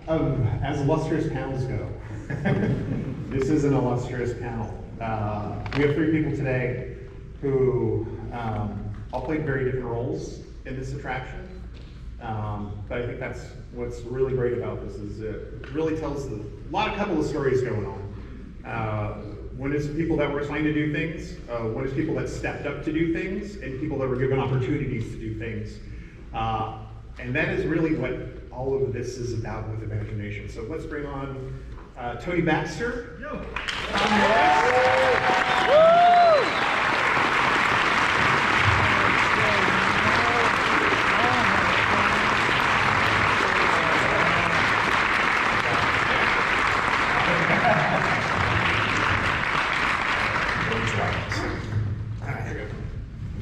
As illustrious panels go, this is an illustrious panel. We have three people today who all played very different roles in this attraction. But I think that's what's really great about this is it really tells a couple of stories going on. One is people that were assigned to do things, one is people that stepped up to do things, and people that were given opportunities to do things. And that is really what all of this is about with imagination. So let's bring on Tony Baxter. Yo.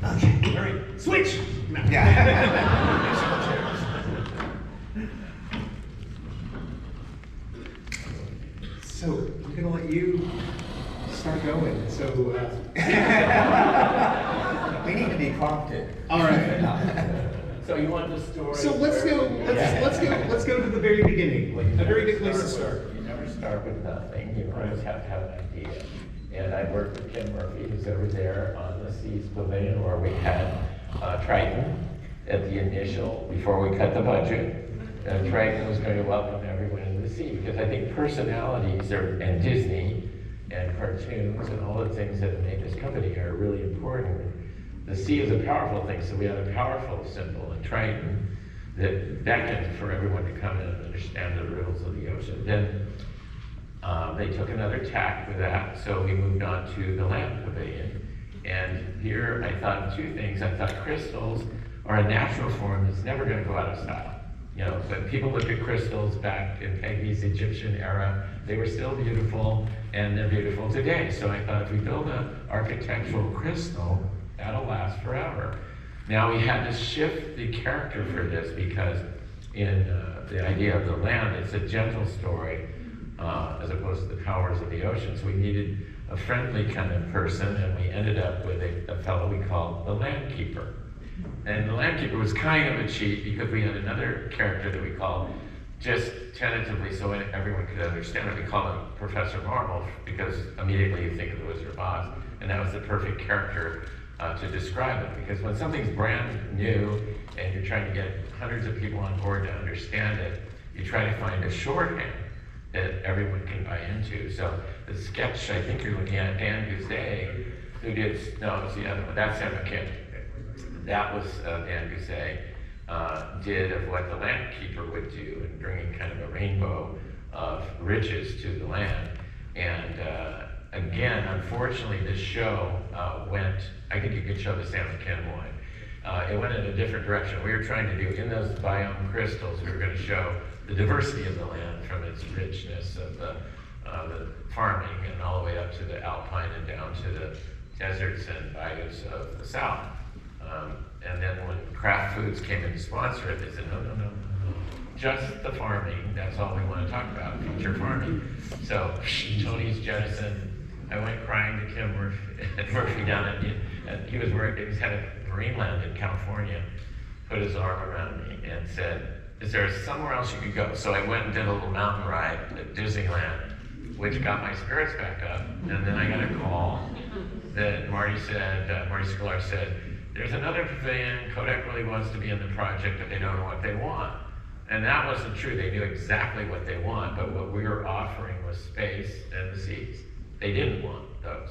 Okay, all right, switch! No. Yeah. So, I'm gonna let you start going, so... We need to be prompted. All right. So you want the story? So let's go to the very beginning. Well, A very good place to start. You never start with nothing. You always have to have an idea. And I worked with Kim Murphy, who's over there on the Seas Pavilion, where we had Triton at the initial, before we cut the budget. Triton was going to welcome everyone in the sea, because I think personalities and Disney and cartoons and all the things that have made this company are really important. The sea is a powerful thing, so we had a powerful symbol in Triton that beckoned for everyone to come in and understand the riddles of the ocean. Then they took another tack with that, so we moved on to the Land Pavilion. And here I thought two things. I thought crystals are a natural form that's never going to go out of style. You know, but people look at crystals back in Peggy's Egyptian era, they were still beautiful, and they're beautiful today. So I thought if we build an architectural crystal, that'll last forever. Now we had to shift the character for this because in the idea of the land, it's a gentle story as opposed to the powers of the ocean. So we needed a friendly kind of person, and we ended up with a fellow we called the Land Keeper. And the Land Keeper was kind of a cheat because we had another character that we called, just tentatively so everyone could understand it, we called him Professor Marvel, because immediately you think of the Wizard of Oz, and that was the perfect character to describe it. Because when something's brand new and you're trying to get hundreds of people on board to understand it, you try to find a shorthand that everyone can buy into. So the sketch, I think you're looking at Dan Goudet, who did, no, it's the other one, that's Sam McKim. That was Dan Goudet did of what the Land Keeper would do in bringing kind of a rainbow of riches to the land. And again, unfortunately, this show went, I think you could show the Sam McKim one. It went in a different direction. We were trying to do, in those biome crystals, we were going to show the diversity of the land from its richness of the farming and all the way up to the alpine and down to the deserts and bayous of the south. And then when Kraft Foods came in to sponsor it, they said, no, just the farming, that's all we want to talk about, future farming. So Tony's jettisoned. I went crying to Kim Murphy down at he was had a marine land in California, put his arm around me and said, is there somewhere else you could go? So I went and did a little mountain ride at Disneyland, which got my spirits back up. And then I got a call that Marty Sklar said, there's another pavilion, Kodak really wants to be in the project, but they don't know what they want. And that wasn't true. They knew exactly what they want, but what we were offering was space and the seas. They didn't want those.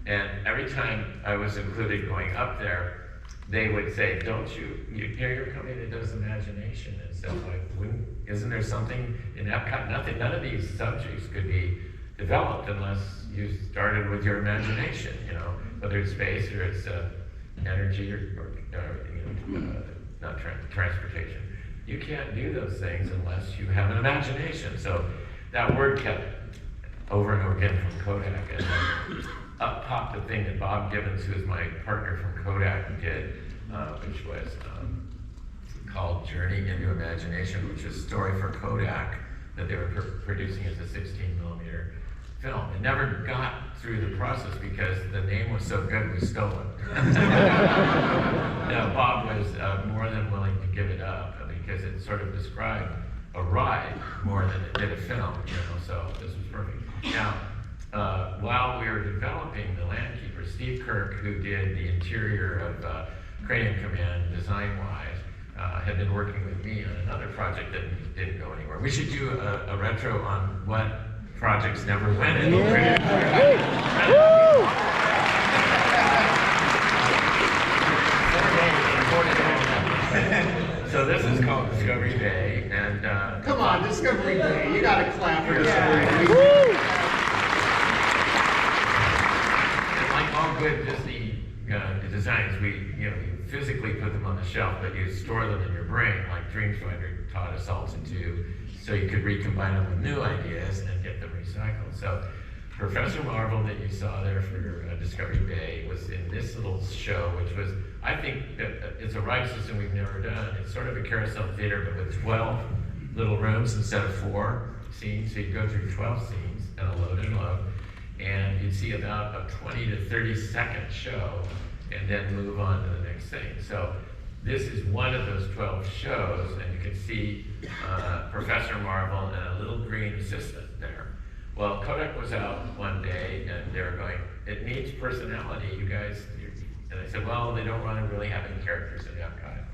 And every time I was included going up there, they would say, don't you hear your company that does imagination and stuff like, isn't there something in Epcot? Nothing, none of these subjects could be developed unless you started with your imagination, you know, whether it's space or it's energy or not transportation. You can't do those things unless you have an imagination. So that word kept over and over again from Kodak. And then up popped the thing that Bob Gibbons, who is my partner from Kodak, did, which was called Journey into Imagination, which is a story for Kodak that they were producing as a 16mm film. It never got through the process because the name was so good we stole it. Now, Bob was more than willing to give it up because it sort of described a ride more than it did a film, so this was perfect. Now, while we were developing the Landkeeper, Steve Kirk, who did the interior of Cranium Command design-wise, had been working with me on another project that didn't go anywhere. We should do a retro on what projects never went anywhere. So this is called Discovery Day, and Come on, Discovery Day. You gotta clap for Discovery Day. And like all good Disney designs, you physically put them on the shelf, but you store them in your brain, like Dreamfinder taught us all to do, so you could recombine them with new ideas and get them recycled. So Professor Marvel that you saw there for Discovery Day was in this little show, which was, I think, it's a ride system we've never done. It's sort of a carousel theater, but with 12 little rooms instead of 4 scenes. So you go through 12 scenes and a load and load, and you'd see about a 20 to 30 second show, and then move on to the next thing. So this is one of those 12 shows, and you can see Professor Marvel and a little green assistant there. Well, Kodak was out one day, and they were going, it needs personality, you guys. And I said, well, they don't really have any characters in Epcot.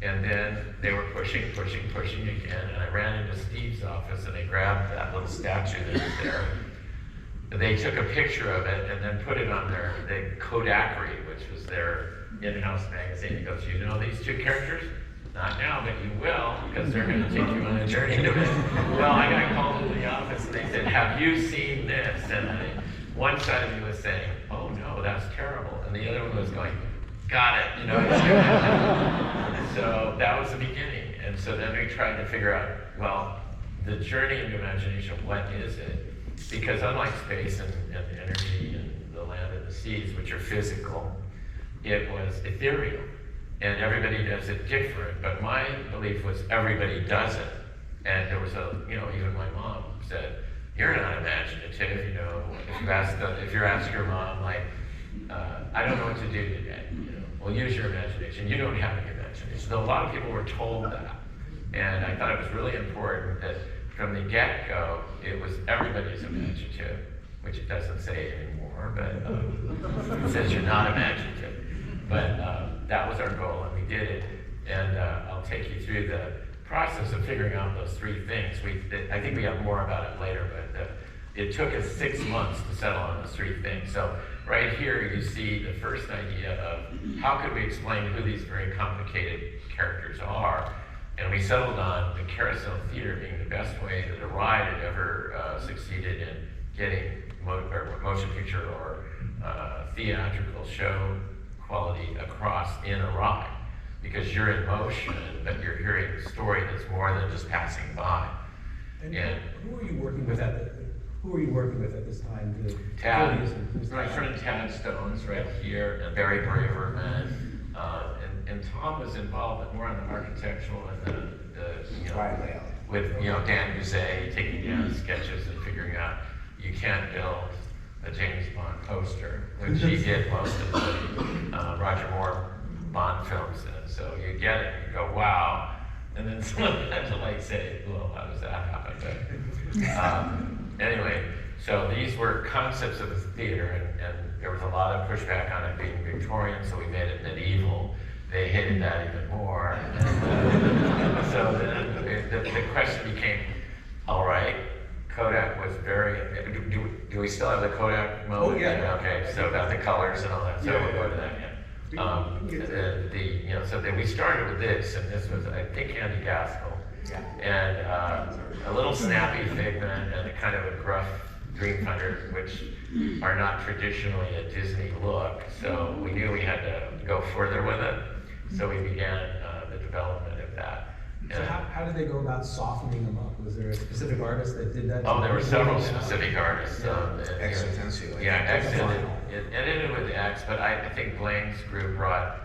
And then they were pushing again, and I ran into Steve's office, and they grabbed that little statue that was there. They took a picture of it and then put it on the Kodakry, which was their in-house magazine. He goes, you know these 2 characters? Not now, but you will, because they're going to take you on a journey to it. Well, I got called into the office and they said, have you seen this? And one side of me was saying, oh no, that's terrible. And the other one was going, got it, So that was the beginning. And so then we tried to figure out, well, the journey into imagination, what is it? Because unlike space and energy and the land and the seas, which are physical, it was ethereal. And everybody does it different. But my belief was everybody does it. And there was even my mom said, you're not imaginative, if you're asking your mom, like, I don't know what to do today, well, use your imagination. You don't have any imagination. So a lot of people were told that. And I thought it was really important that from the get-go, it was everybody's imaginative, which it doesn't say anymore, but it says you're not imaginative. But that was our goal, and we did it. And I'll take you through the process of figuring out those 3 things. I think we have more about it later, but it took us 6 months to settle on those 3 things. So right here, you see the first idea of how could we explain who these very complicated characters are. And we settled on the carousel theater being the best way that a ride had ever succeeded in getting motion picture or theatrical show quality across in a ride. Because you're in motion, but you're hearing a story that's more than just passing by. And who are you working with at this time? My friend Tad Stone's right here, and Barry Braverman, and Tom was involved but more on the architectural and with Dan Guzet taking down sketches and figuring out you can't build a James Bond poster, which he did most of the Roger Moore Bond films. And so you get it, you go, wow. And then someone had to say, well, how does that happen? But anyway, so these were concepts of the theater, and there was a lot of pushback on it being Victorian, so we made it medieval. They hated that even more. And, so then the question became, all right, Kodak was very, do we still have the Kodak mode? Oh, yeah. Okay, so about the colors and all that, so we'll go to that, so then we started with this, and this was, I think, Andy Gaskell, and a little snappy Figment, and a kind of a gruff Dreamfinder, which are not traditionally a Disney look, so we knew we had to go further with it, so we began the development of that. So how did they go about softening them up? Was there a specific artist that did that? Oh, there were several specific artists. X Intensio. Yeah, X it ended with X, but I think Blaine's group brought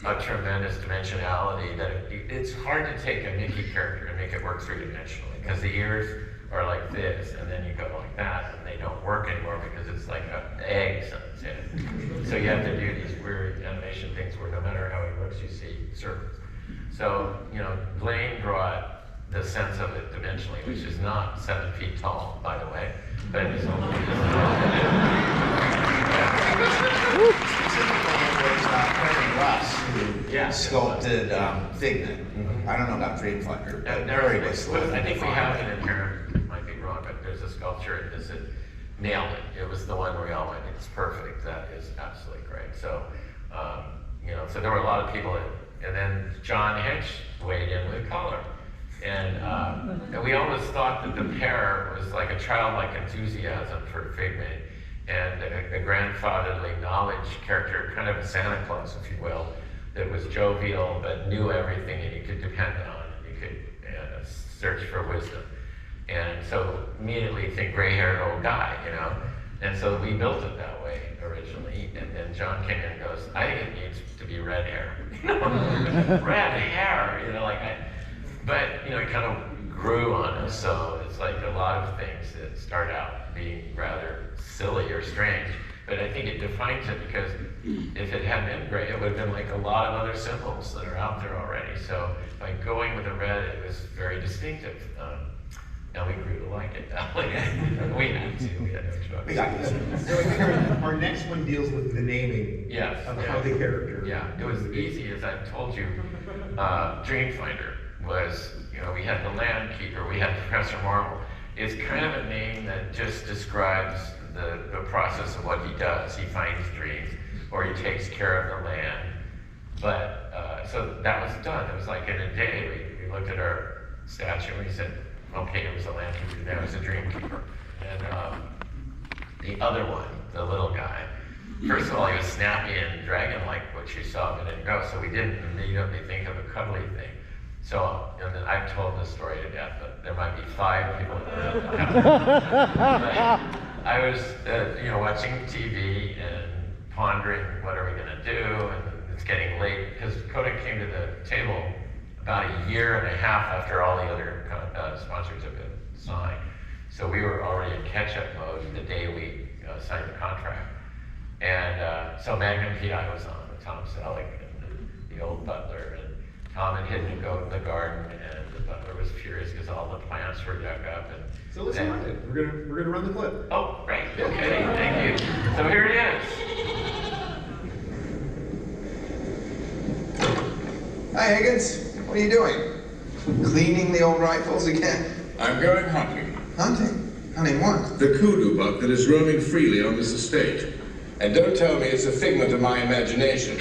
a tremendous dimensionality that it's hard to take a Mickey character and make it work 3-dimensionally, because the ears are like this, and then you go like that, and they don't work anymore because it's like eggs on its head. So you have to do these weird animation things where no matter how he looks, you see circles. So, Blaine brought the sense of it dimensionally, which is not 7 feet tall, by the way, but it's only. Yeah. Sculpted Figment. Mhm. I don't know about Dreamfinder, but And very there was. was, I think we have it in here, might be wrong, but there's a sculpture in this that nailed it. It was the one where we all went, it's perfect, that is absolutely great. So, so there were a lot of people, and then John Hitch weighed in with color. And we always thought that the pair was like a childlike enthusiasm for Figment and a grandfatherly knowledge character, kind of a Santa Claus, if you will, that was jovial but knew everything and you could depend on, and you could search for wisdom. And so immediately think gray-haired old guy, And so we built it that way originally, and then John came in and goes, I think it needs to be red hair. Red hair, but it kind of grew on us, so it's like a lot of things that start out being rather silly or strange, but I think it defines it, because if it had been gray, it would have been like a lot of other symbols that are out there already. So by going with the red, it was very distinctive. And we grew to like it. We had to, we had no choice. We got this. So I think our next one deals with the naming Yes, of yeah. how the character. Yeah, it was easy, as I've told you. Dreamfinder was, we had the Landkeeper, we had Professor Marvel. It's kind of a name that just describes the process of what he does. He finds dreams, or he takes care of the land. But, so that was done. It was like in a day, we looked at our statue and we said, okay, it was a Landkeeper, now it's a Dreamkeeper. And the other one, the little guy, first of all, he was snappy and dragon-like, which you saw a minute ago, so we didn't immediately think of a cuddly thing. So, and then I've told this story to death, but there might be 5 people that I was, watching TV and pondering, what are we gonna do? And it's getting late, because Kodak came to the table about a year and a half after all the other sponsors have been signed. So we were already in catch-up mode the day we signed the contract. And so Magnum PI was on with Tom Selleck and the old butler, and Tom had hidden a goat in the garden, and the butler was furious because all the plants were dug up. And So let's run it. We're gonna run the clip. oh, great, okay, thank you. So here it is. Hi, Higgins. What are you doing? Cleaning the old rifles again? I'm going hunting. Hunting? Hunting what? The kudu buck that is roaming freely on this estate. And don't tell me it's a figment of my imagination.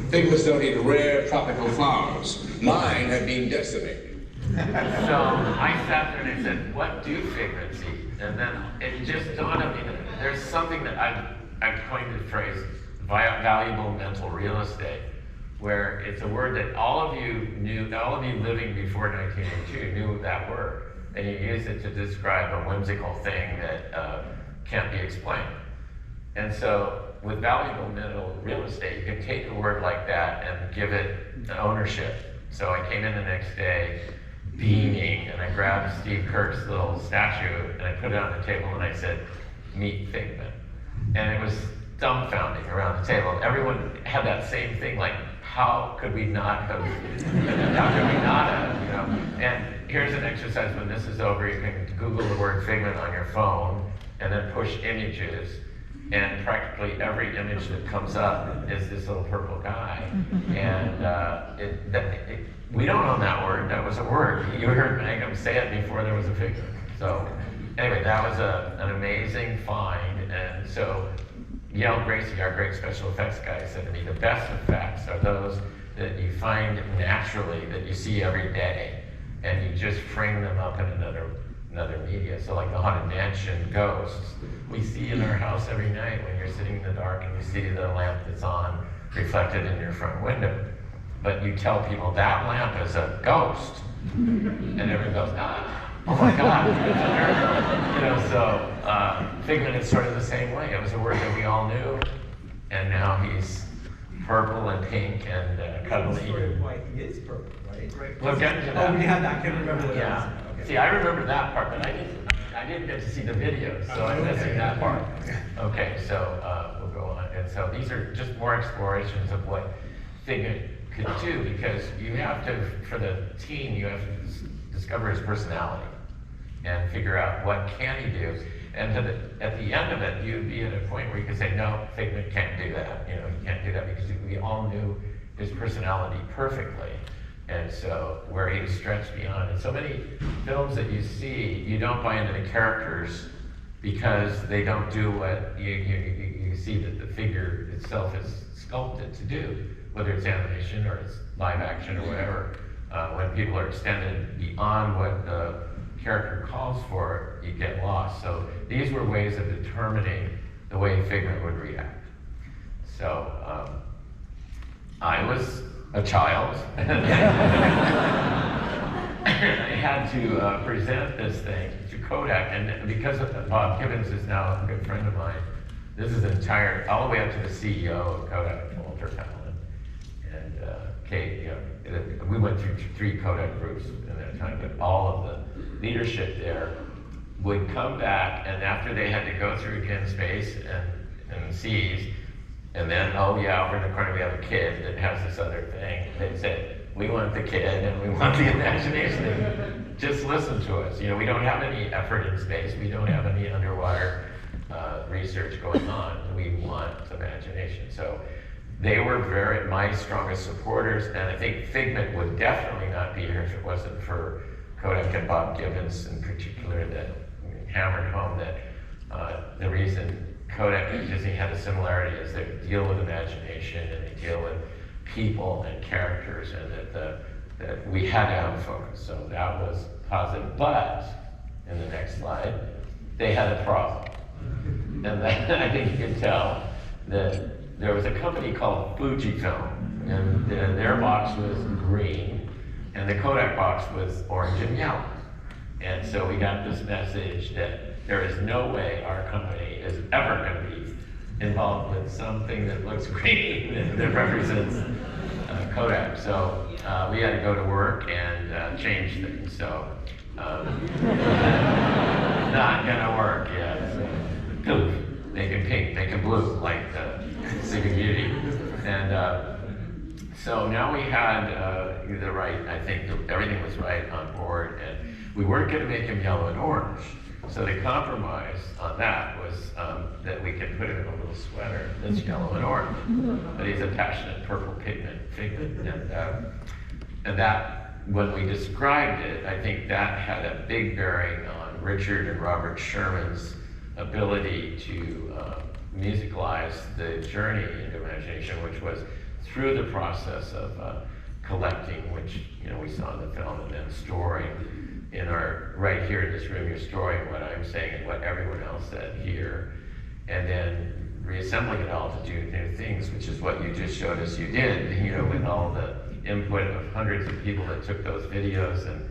Figments don't eat rare tropical flowers. Mine have been decimated. So I sat there and I said, what do figments eat? And then it just dawned on me that there's something that I've coined the phrase valuable mental real estate, where it's a word that all of you knew, all of you living before 1982 knew that word, and you use it to describe a whimsical thing that can't be explained. And so with valuable mental real estate, you can take a word like that and give it ownership. So I came in the next day beaming, and I grabbed Steve Kirk's little statue and I put it on the table and I said, meet Figment. And it was dumbfounding around the table. Everyone had that same thing, like, how could we not have, And here's an exercise. When this is over, you can Google the word Figment on your phone and then push images, and practically every image that comes up is this little purple guy. And we don't own that word. That was a word. You heard Mangum say it before there was a Figment. So anyway, that was an amazing find. And so Yale Gracie, our great special effects guy, said to me, the best effects are those that you find naturally, that you see every day, and you just frame them up in another media. So like the Haunted Mansion ghosts, we see in our house every night when you're sitting in the dark and you see the lamp that's on reflected in your front window. But you tell people that lamp is a ghost, and everyone goes, oh my God, Figment is sort of the same way. It was a word that we all knew, and now he's purple and pink and cuddly. He is purple, right? We'll get into Oh, that. we had that. I can't remember what Yeah. it was. Okay. See, I remember that part, but I didn't get to see the video, so I'm missing that part. Okay, so we'll go on. And so these are just more explorations of what Figment could do, because you have to, for the team, you have to discover his personality and figure out what can he do. And at the end of it, you'd be at a point where you could say, no, Figment can't do that. You know, he can't do that because we all knew his personality perfectly. And so where he was stretched beyond. And so many films that you see, you don't buy into the characters because they don't do what you see that the figure itself is sculpted to do, whether it's animation or it's live action or whatever. When people are extended beyond what the character calls for, you get lost. So these were ways of determining the way Figment would react. So I was a child. I had to present this thing to Kodak, and because Bob Gibbons is now a good friend of mine, this is all the way up to the CEO of Kodak, Walter Fallon, and Kate. You know, we went through 3 Kodak groups in that time, but all of the leadership there would come back, and after they had to go through again space and seas, and then, oh yeah, over in the corner we have a kid that has this other thing. They'd say, we want the kid and we want the imagination. Just listen to us. You know, we don't have any effort in space. We don't have any underwater research going on. We want imagination. So they were my strongest supporters, and I think Figment would definitely not be here if it wasn't for Kodak and Bob Gibbons in particular that hammered home that the reason Kodak and Disney had a similarity is they deal with imagination and they deal with people and characters, and that we had to have a focus. So that was positive. But in the next slide, they had a problem. And then I think you can tell that there was a company called Fujifilm, and their box was green, and the Kodak box was orange and yellow. And so we got this message that there is no way our company is ever going to be involved with something that looks green that represents Kodak. So we had to go to work and change things. So not gonna work. Yeah. So, poof, make it pink, make it blue, like Sleeping Beauty. And so now we had the right. I think everything was right on board, and we weren't going to make him yellow and orange. So the compromise on that was that we could put him in a little sweater that's yellow and orange, but he's a passionate purple pigment, and that, when we described it, I think that had a big bearing on Richard and Robert Sherman's ability to musicalize the journey into imagination, which was through the process of collecting, which we saw in the film, and then storing. Right here in this room, you're storing what I'm saying and what everyone else said here, and then reassembling it all to do new things, which is what you just showed us you did, with all the input of hundreds of people that took those videos and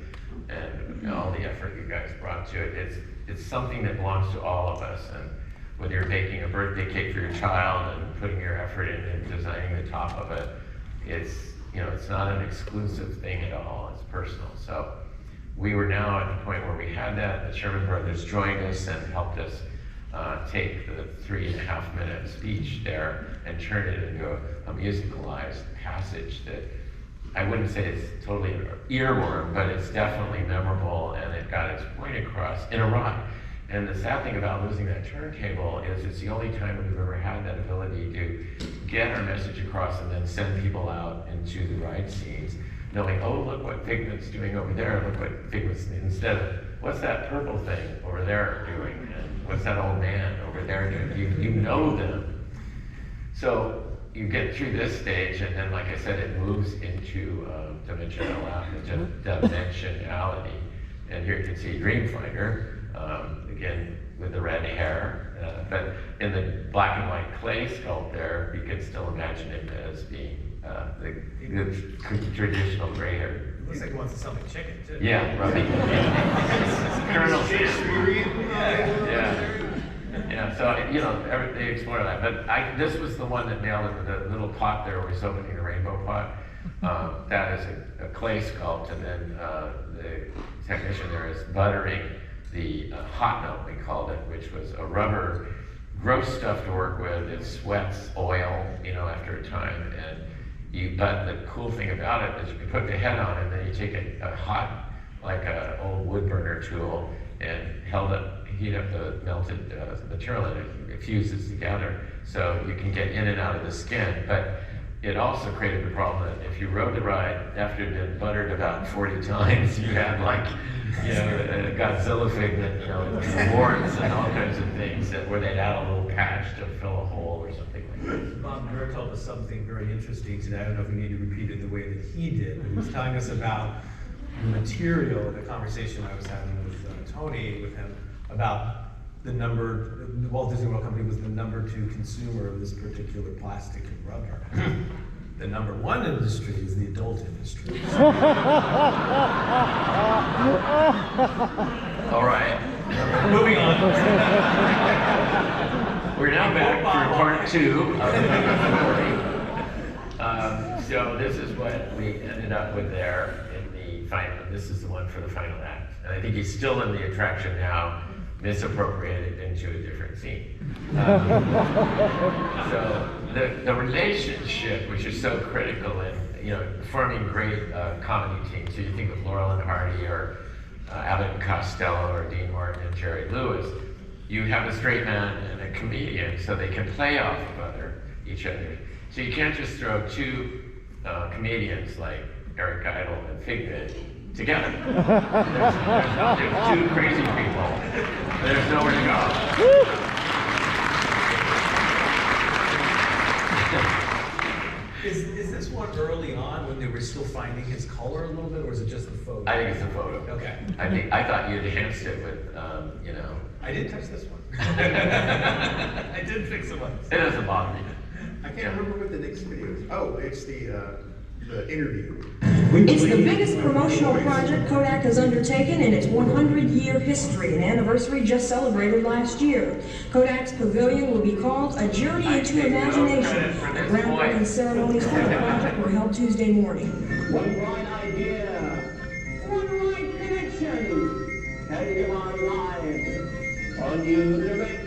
all the effort you guys brought to it. It's something that belongs to all of us, and whether you're baking a birthday cake for your child and putting your effort into designing the top of it, it's not an exclusive thing at all, it's personal. So we were now at the point where we had that. The Sherman brothers joined us and helped us take the 3.5-minute speech there and turn it into a musicalized passage that I wouldn't say it's totally an earworm, but it's definitely memorable, and it got its point across in a ride. And the sad thing about losing that turntable is it's the only time we've ever had that ability to get our message across and then send people out into the ride scenes, knowing, oh, look what Figment's doing over there, look what Figment's, instead of, what's that purple thing over there doing, and what's that old man over there doing? You know them. So you get through this stage, and then, like I said, it moves into dimensionality. And here you can see Dreamfinder, again, with the red hair. But in the black and white clay sculpt there, you can still imagine him as being the traditional gray hair. Looks like he wants to sell me chicken, too. Yeah, right. Colonel Yeah, so, they explore that. But this was the one that nailed it with the little pot there where he's opening the rainbow pot. That is a clay sculpt, and then the technician there is buttering the hot note, we called it, which was a rubber, gross stuff to work with. It sweats oil, after a time. But the cool thing about it is you can put the head on, and then you take a hot like an old wood burner tool and heat up the melted material and it fuses together. So you can get in and out of the skin. But it also created the problem that if you rode the ride after it had been buttered about 40 times, you had like, you know, a Godzilla figment, you know, warts and all kinds of things where they'd add a little patch to fill a hole or something like that. Bob Burr told us something very interesting today. I don't know if we need to repeat it the way that he did, but he was telling us about the material, the conversation I was having with Tony, with him, about the Walt Disney World Company was the #2 consumer of this particular plastic and rubber. The #1 industry is the adult industry. All right. Moving on. We're now back for part 2 of the story. So this is what we ended up with there in the final. This is the one for the final act. And I think he's still in the attraction now, misappropriated into a different scene. So the relationship, which is so critical in, you know, forming great comedy teams. So you think of Laurel and Hardy or Abbott and Costello or Dean Martin and Jerry Lewis. You have a straight man and a comedian, so they can play off of each other. So you can't just throw two comedians like Eric Idle and Figment together. There's two crazy people. There's nowhere to go. Is this one early on when they were still finding his color a little bit, or is it just the photo? I think it's a photo. Okay. I thought you'd enhanced it with, you know. I did touch this one. I did fix it once. It doesn't bother me. I can't remember what the next video is. Oh, it's the interview. It's the biggest promotional project Kodak has undertaken in its 100-year history, an anniversary just celebrated last year. Kodak's pavilion will be called A Journey into Imagination. The groundbreaking ceremonies for the project were held Tuesday morning. One right idea, one right connection, carrying our lives, a new direction.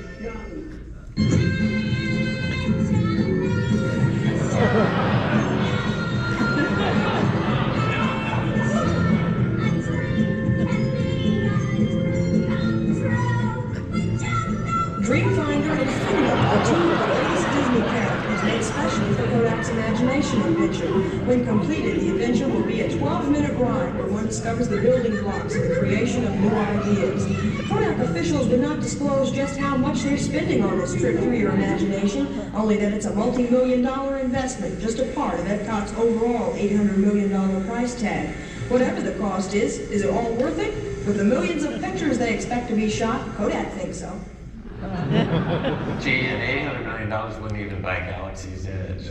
Dreamfinder and Figment are two of the latest Disney characters made specially for Kodak's Imagination Adventure. When completed, the adventure will be a 12-minute ride where one discovers the building blocks of the creation of new ideas. Kodak officials did not disclose just how much they're spending on this trip through your imagination, only that it's a multi-million-dollar investment, just a part of Epcot's overall $800 million price tag. Whatever the cost is it all worth it? With the millions of pictures they expect to be shot, Kodak thinks so. Gee, and $800 million wouldn't even buy Galaxy's Edge.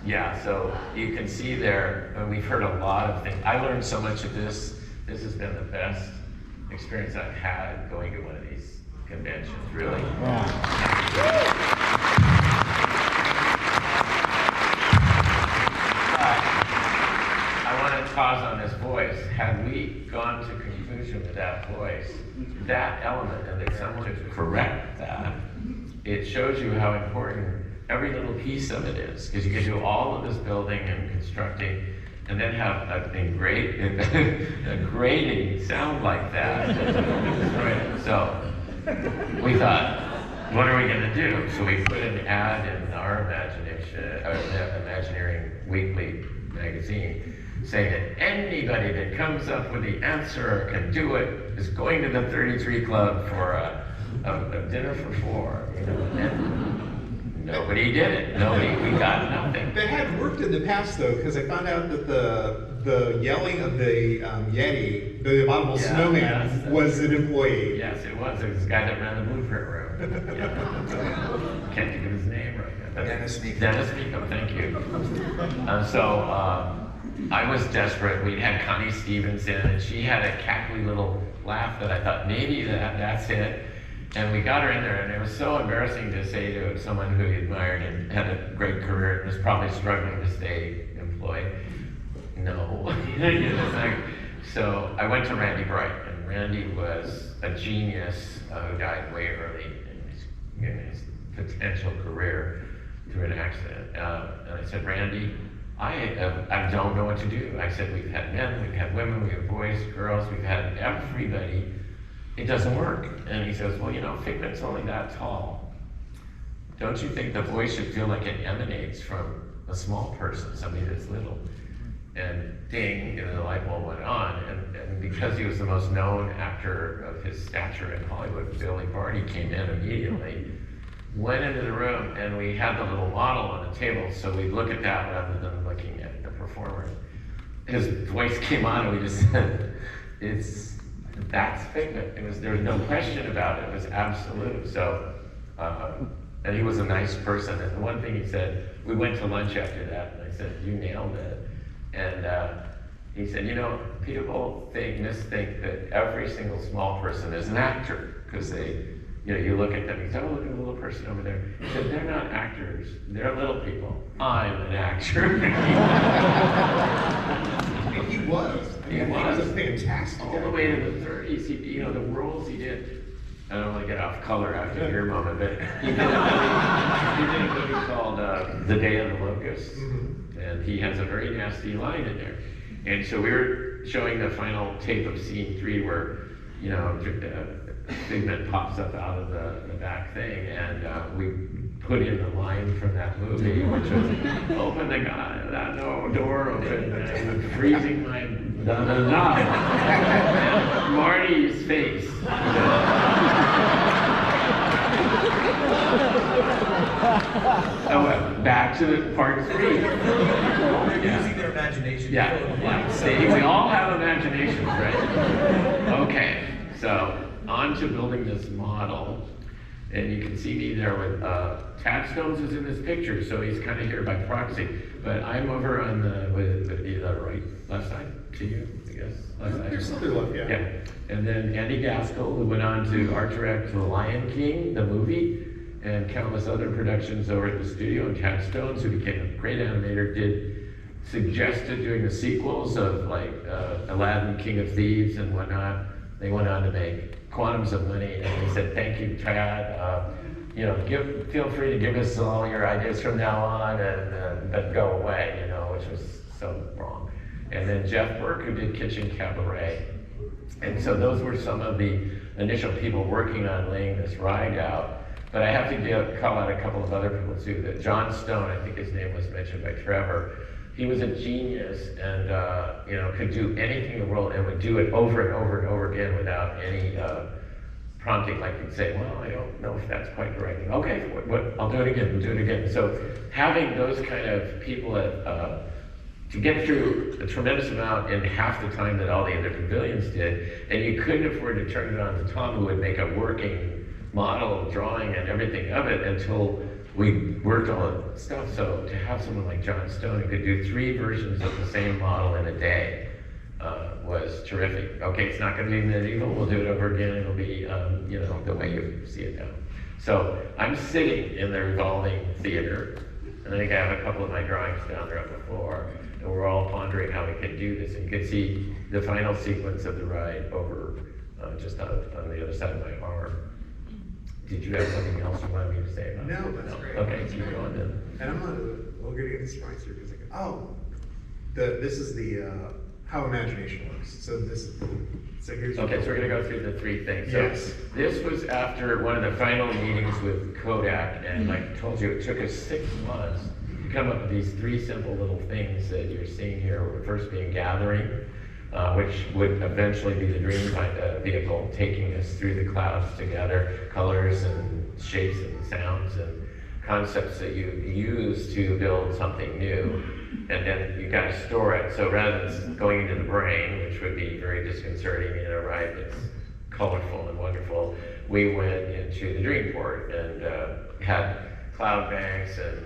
Yeah, so you can see there, and we've heard a lot of things. I learned so much of this. This has been the best experience I've had going to one of these conventions, really. I want to pause on this voice. Had we gone to conclusion with that voice, that element, and that someone to correct that, it shows you how important every little piece of it is. Because you can do all of this building and constructing, and then have a grating sound like that. So we thought, what are we going to do? So we put an ad in our Imagineering Weekly magazine saying that anybody that comes up with the answer or can do it is going to the 33 Club for a dinner for four. You know, and nobody did it. We got nothing. That had worked in the past though, because I found out that the yelling of the Yeti, the abominable snowman, was an employee. Yes, it was. It was the guy that ran the blueprint room. Yeah. Can't think of his name right now. Dennis Meekum. Dennis Meekum, thank you. I was desperate. We'd had Connie Stevens in, and she had a cackly little laugh that I thought maybe that's it. And we got her in there, and it was so embarrassing to say to someone who he admired and had a great career and was probably struggling to stay employed, no. So I went to Randy Bright, and Randy was a genius who died way early in his potential career through an accident. And I said, Randy, I don't know what to do. I said, we've had men, we've had women, we have boys, girls, we've had everybody. It doesn't work. And he says, well, you know, Figment's only that tall. Don't you think the voice should feel like it emanates from a small person, somebody that's little? And ding, you know, the light bulb went on. And because he was the most known actor of his stature in Hollywood, Billy Barty came in immediately, went into the room, and we had the little model on the table, so we look at that rather than looking at the performer. His voice came on, and we just said, that's Figment. There was no question about it. It was absolute. So, and he was a nice person. And the one thing he said, we went to lunch after that, and I said, you nailed it. And he said, you know, people misthink that every single small person is an actor, because they, you know, you look at them, you say, oh, look at the little person over there. He said, they're not actors, they're little people. I'm an actor. He was. He was a fantastic. All the way to the 30s, you know, the roles he did. I don't want to get off color after your moment, but he did a movie called The Day of the Locust, and he has a very nasty line in there. And so we were showing the final tape of scene 3 where, you know, Figment pops up out of the back thing, and we put in the line from that movie, which was, open the door open, and I'm freezing my da-da-da. And Marty's face. Oh, back to part 3. They're using their imagination. Yeah. See, we all have imaginations, right? Okay, so on to building this model. And you can see me there with, Tad Stones is in this picture, so he's kind of here by proxy. But I'm over on the left side to you, I guess. Left side. There's something left, yeah. Yeah. And then Andy Gaskell, who went on to art direct The Lion King, the movie, and countless other productions over at the studio. And Tad Stones, who became a great animator, suggested doing the sequels of like Aladdin, King of Thieves, and whatnot. They went on to make quantums of money, and they said, thank you, Tad. You know, feel free to give us all your ideas from now on, and but go away, you know, which was so wrong. And then Jeff Burke, who did Kitchen Cabaret. And so those were some of the initial people working on laying this ride out. But I have to call out a couple of other people too. That John Stone, I think his name was mentioned by Trevor. He was a genius, and you know, could do anything in the world and would do it over and over and over again without any prompting. Like he'd say, well, I don't know if that's quite the right thing. Okay, I'll do it again, do it again. So having those kind of people to get through a tremendous amount in half the time that all the other pavilions did, and you couldn't afford to turn it on to Tom, who would make a working model, drawing, and everything of it until we worked on stuff. So to have someone like John Stone who could do 3 versions of the same model in a day was terrific. Okay, it's not going to be medieval. We'll do it over again. It'll be, you know, the way you see it now. So I'm sitting in the revolving theater, and I think I have a couple of my drawings down there on the floor, and we're all pondering how we can do this. And you can see the final sequence of the ride over just on the other side of my arm. Did you have something else you wanted me to say about it? No, that's great. Okay, keep going then. And I'm not, we're gonna get this right here for a second. This is the, how imagination works. So here's. Okay, so we're gonna go through the 3 things. Yes. So this was after one of the final meetings with Kodak, and like I told you, it took us 6 months to come up with these 3 simple little things that you're seeing here. The first being gathering, which would eventually be the dream vehicle, taking us through the clouds together, colors and shapes and sounds and concepts that you use to build something new. And then you got to store it. So rather than going into the brain, which would be very disconcerting in a ride that's colorful and wonderful, we went into the dream port and had cloud banks and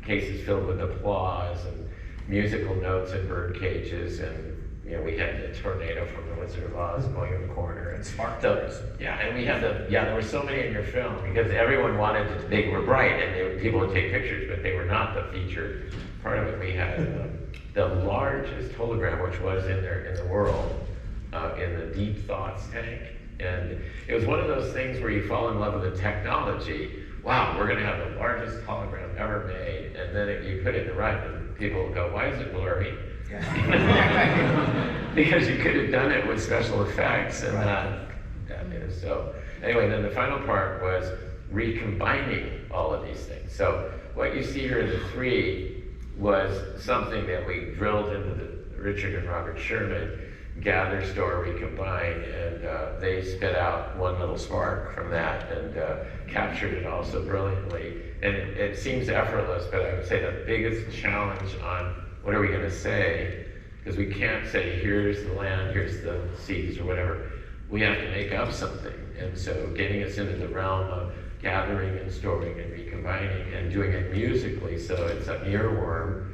cases filled with applause and musical notes and bird cages, and you know, we had the tornado from the Wizard of Oz going in the corner, and sparklers. Yeah, and we had there were so many in your film because everyone wanted to. They were bright, and people would take pictures, but they were not the featured part of it. We had the largest hologram, which was in the world, in the Deep Thoughts tank, and it was one of those things where you fall in love with the technology wow, we're gonna have the largest hologram ever made, and then if you put it in the right, and people will go, why is it blurry? Because you could have done it with special effects and so anyway, then the final part was recombining all of these things. So what you see here in the 3 was something that we drilled into the Richard and Robert Sherman gather, store, recombine, and they spit out one little spark from that and captured it all so brilliantly. And it seems effortless, but I would say the biggest challenge on what are we going to say, because we can't say here's the land, here's the seas or whatever. We have to make up something. And so getting us into the realm of gathering and storing and recombining and doing it musically so it's an earworm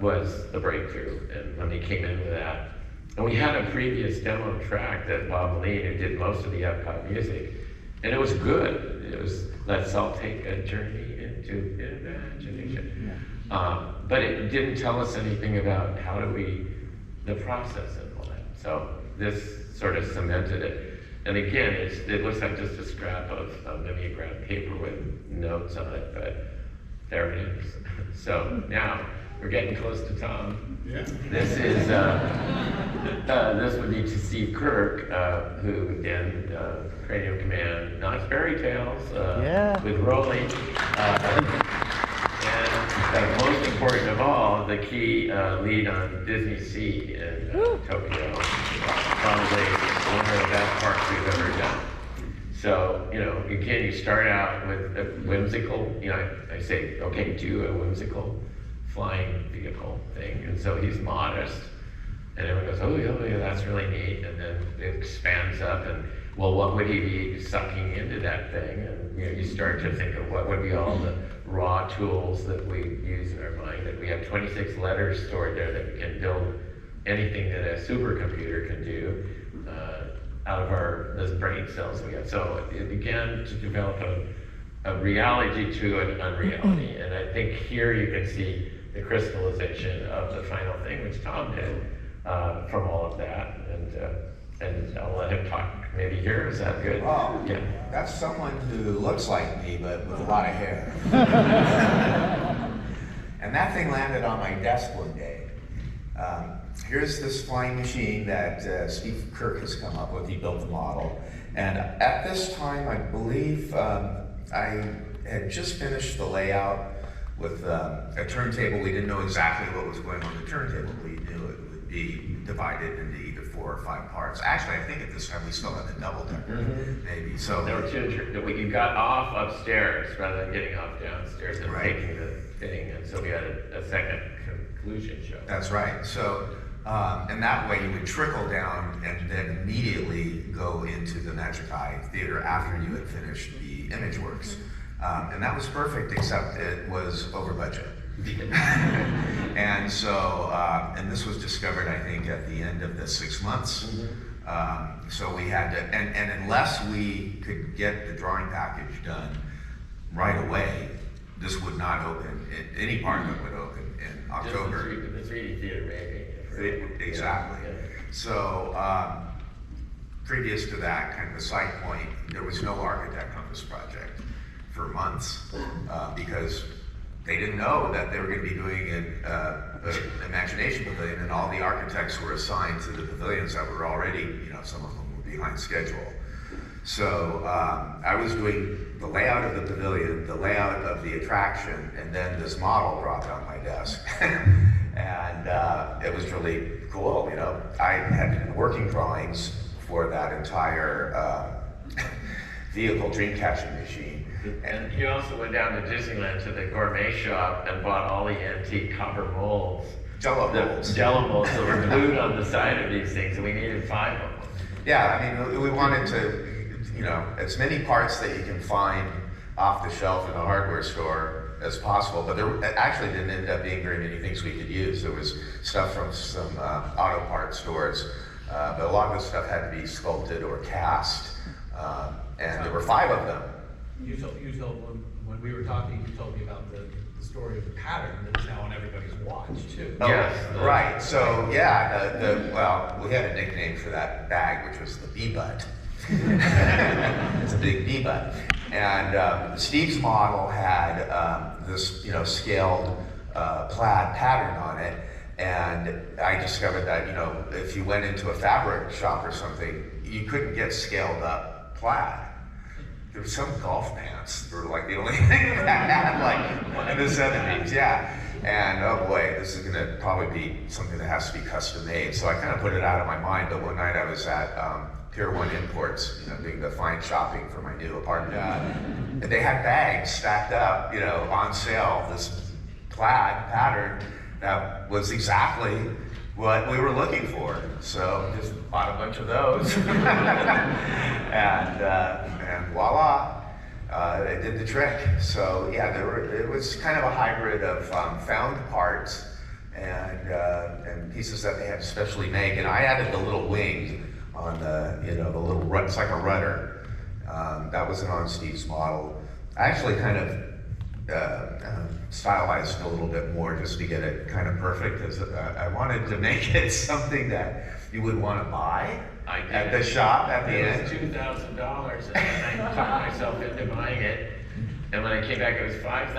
was the breakthrough. And when they came in with that, and we had a previous demo track that Bob Lean, who did most of the Epcot music, and it was good. It was, let's all take a journey into imagination. But it didn't tell us anything about how do we, the process and all that. So this sort of cemented it. And again, it looks like just a scrap of mimeograph paper with notes on it, but there it is. So now, we're getting close to Tom. Yeah. This is, this would be to Steve Kirk, who again, Cranium Command, Knott's Berry Tales, with Rolling. And most important of all, the key lead on Disney Sea in Tokyo. Probably one of the best parks we've ever done. So, you know, again, you start out with a whimsical, you know, I say, okay, do a whimsical flying vehicle thing. And so he's modest. And everyone goes, oh yeah, that's really neat. And then it expands up and, well, what would he be sucking into that thing? And you know, you start to think of what would be all the raw tools that we use in our mind. And we have 26 letters stored there that we can build anything that a supercomputer can do out of those brain cells we have. So it began to develop a reality to an unreality. And I think here you can see the crystallization of the final thing, which Tom did from all of that. And I'll let him talk maybe here. Is that good? Well, yeah. That's someone who looks like me, but with a lot of hair. And that thing landed on my desk one day. Here's this flying machine that Steve Kirk has come up with. He built the model. And at this time, I believe I had just finished the layout with a turntable. We didn't know exactly what was going on the turntable. We knew it would be divided into either 4 or 5 parts. Actually, I think at this time we still had the double decker, maybe. So there were 2 that we got off upstairs rather than getting off downstairs and taking the thing. And so we had a second conclusion show. That's right. So, and that way you would trickle down and then immediately go into the Magic Eye Theater after you had finished the ImageWorks. And that was perfect, except it was over budget. And so, and this was discovered, I think, at the end of the 6 months. So we had to, and unless we could get the drawing package done right away, this would not open, any part of it would open in October. Just the 3D theater, maybe. Exactly. Yeah. So, previous to that, kind of a side point, there was no architect on this project for months because they didn't know that they were going to be doing an imagination pavilion, and all the architects were assigned to the pavilions that were already, you know, some of them were behind schedule. So I was doing the layout of the pavilion, the layout of the attraction, and then this model dropped on my desk. And it was really cool, you know. I had working drawings for that entire vehicle dream catching machine. And you also went down to Disneyland to the gourmet shop and bought all the antique copper molds. Jello molds. Jello molds that were glued on the side of these things, and we needed 5 of them. Yeah, I mean, we wanted to, you know, as many parts that you can find off the shelf in a hardware store as possible, but there actually didn't end up being very many things we could use. There was stuff from some auto parts stores, but a lot of the stuff had to be sculpted or cast, and there were 5 of them. You told when we were talking, you told me about the story of the pattern that is now on everybody's watch too. Oh, yes. Right. So yeah, well, we had a nickname for that bag, which was the bee butt. It's a big bee butt. And Steve's model had this, scaled plaid pattern on it. And I discovered that, if you went into a fabric shop or something, you couldn't get scaled up plaid. There were some golf pants that were like the only thing that had like in the 70s, yeah. And oh boy, this is gonna probably be something that has to be custom made. So I kind of put it out of my mind, but one night I was at Pier 1 Imports, doing the fine shopping for my new apartment. And they had bags stacked up, on sale, this plaid pattern that was exactly what we were looking for. So just bought a bunch of those. and voila, it did the trick. So yeah, it was kind of a hybrid of found parts and pieces that they had to specially make. And I added the little wing on the, the little, it's like a rudder. That wasn't on Steve's model. I actually kind of stylized it a little bit more just to get it kind of perfect, because I wanted to make it something that you would want to buy at the shop at the end. It was $2,000, and I talked myself into buying it. And when I came back, it was $5,000.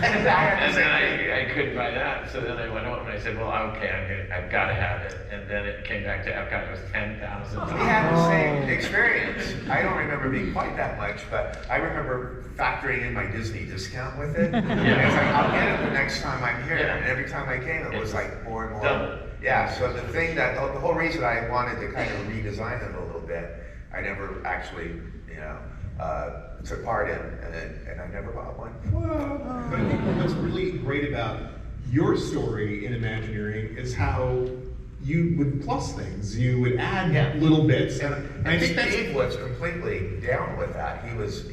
And then I couldn't buy that. So then I went home and I said, well, okay, I've got to have it. And then it came back to Epcot, it was $10,000. We had the same experience. I don't remember being quite that much, but I remember factoring in my Disney discount with it. And it's like, I'll get it the next time I'm here. Yeah. And every time I came, it was like more and more. Double. Yeah, so the thing that, the whole reason I wanted to kind of redesign it a little bit, I never actually, took part in, and I never bought one. But I think what's really great about your story in Imagineering is how you would plus things, you would add little bits. And I think Steve was completely down with that. He was,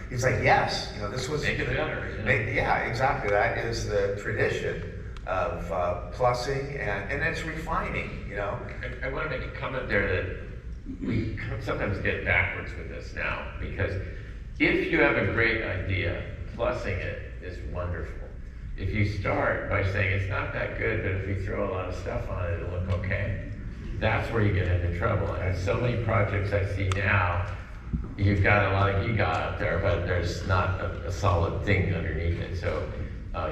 he's like, yes, this was. Make it better. Yeah, exactly. That is the tradition of plussing, and it's refining, I want to make a comment there that we sometimes get backwards with this now, because if you have a great idea, plussing it is wonderful. If you start by saying it's not that good, but if we throw a lot of stuff on it, it'll look okay, that's where you get into trouble. And so many projects I see now, you've got a lot of giga out there, but there's not a solid thing underneath it. So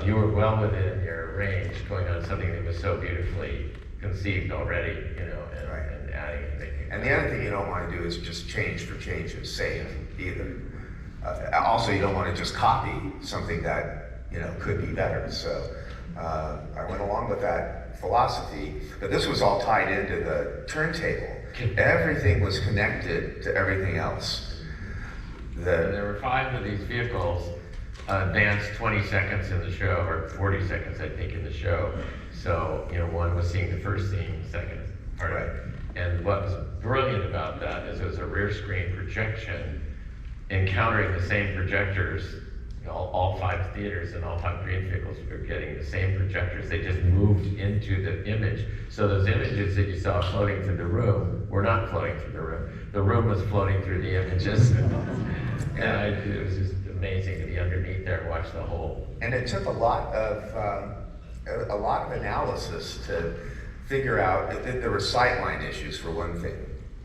you were well within your range going on something that was so beautifully conceived already, and adding and making. And the other thing you don't want to do is just change for change's sake either. Also, you don't want to just copy something that could be better. So I went along with that philosophy, but this was all tied into the turntable. Everything was connected to everything else. There were 5 of these vehicles advanced 20 seconds in the show, or 40 seconds, I think, in the show. So, one was seeing the first scene, second part of it. And what was brilliant about that is it was a rear screen projection encountering the same projectors. All 5 theaters and all 5 green vehicles were getting the same projectors. They just moved into the image. So those images that you saw floating through the room were not floating through the room. The room was floating through the images. And it was just amazing to be underneath there and watch the whole. And it took a lot of analysis to figure out that there were sightline issues for one thing.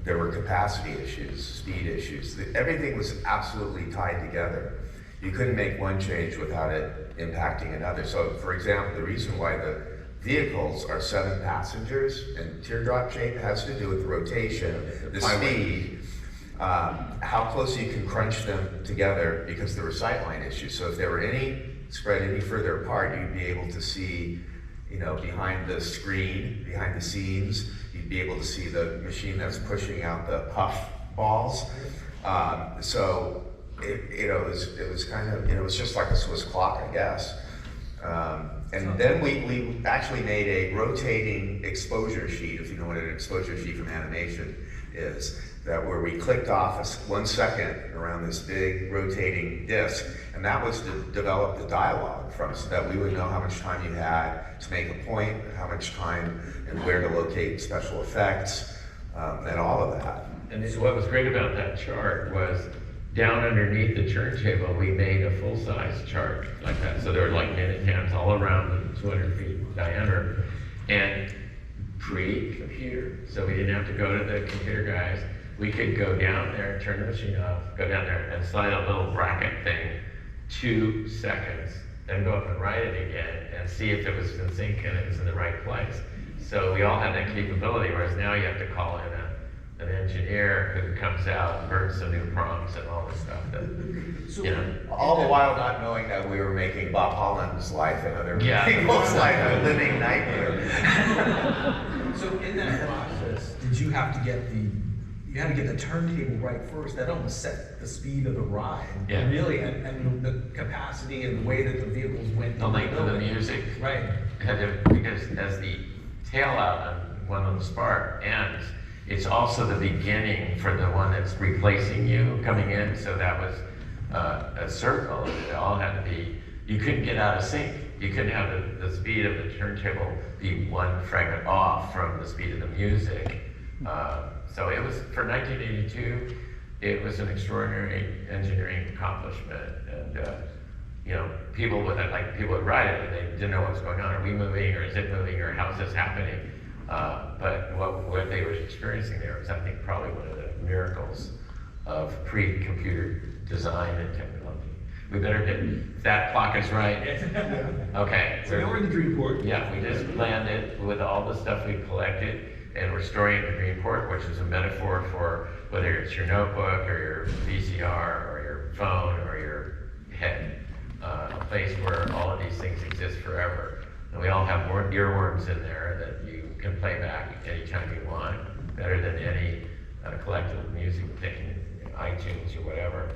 There were capacity issues, speed issues. Everything was absolutely tied together. You couldn't make one change without it impacting another. So, for example, the reason why the vehicles are 7 passengers and teardrop shape has to do with the rotation, the speed, how close you can crunch them together, because there were sightline issues. So if they were spread any further apart, you'd be able to see, behind the screen, behind the scenes, you'd be able to see the machine that's pushing out the puff balls. So it was kind of, it was just like a Swiss clock, I guess. And then we actually made a rotating exposure sheet, if you know what an exposure sheet from animation is, where we clicked off 1 second around this big rotating disc, and that was to develop the dialogue from, so that we would know how much time you had to make a point, how much time and where to locate special effects, and all of that. And so what was great about that chart was down underneath the turntable, we made a full-size chart like that. So there were like minute hands all around the 200 feet diameter, and pre-computer. So we didn't have to go to the computer guys. we could go down there, turn the machine off, go down there and slide a little bracket thing 2 seconds, then go up and write it again and see if it was in sync and it was in the right place. So we all had that capability, whereas now you have to call in an engineer who comes out and burns some new prompts and all this stuff that, you know. All the while not knowing that we were making Bob Holland's life and other Yeah. people's life a living nightmare. So in that process, did you have to get you had to get the turntable right first? That almost set the speed of the ride. Yeah. Really, and the capacity and the way that the vehicles went. The length of the music. Right. Because as the tail out on one of the Spark ends, it's also the beginning for the one that's replacing you coming in. So that was a circle. It all had to be, you couldn't get out of sync. You couldn't have the speed of the turntable be one fragment off from the speed of the music. So it was, for 1982, it was an extraordinary engineering accomplishment. And you know, people would ride it and they didn't know what was going on. Are we moving, or is it moving, or how's this happening? But what they were experiencing there was, I think, probably one of the miracles of pre-computer design and technology. We better get, if that clock is right. Okay. So now we're in the Dreamport. Yeah, we just planned it with all the stuff we collected, and we're storing it in the Dreamport, which is a metaphor for whether it's your notebook or your VCR or your phone or your head. A place where all of these things exist forever. And we all have more earworms in there that you can play back anytime you want, better than any collective music thing, iTunes or whatever.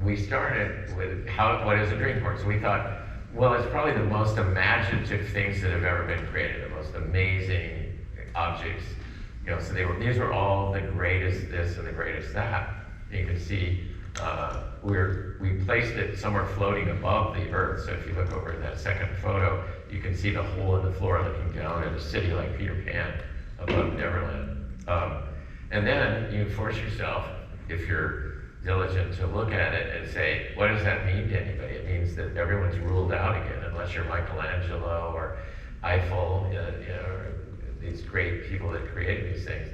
We started with what is a Dreamport? So we thought, well, it's probably the most imaginative things that have ever been created, the most amazing objects. You know, so these were all the greatest this and the greatest that. And you can see we placed it somewhere floating above the Earth. So if you look over in that second photo, you can see the hole in the floor looking down at a city like Peter Pan above Neverland. And then you force yourself, if you're diligent, to look at it and say, what does that mean to anybody? It means that everyone's ruled out again, unless you're Michelangelo or Eiffel, you know, or these great people that created these things.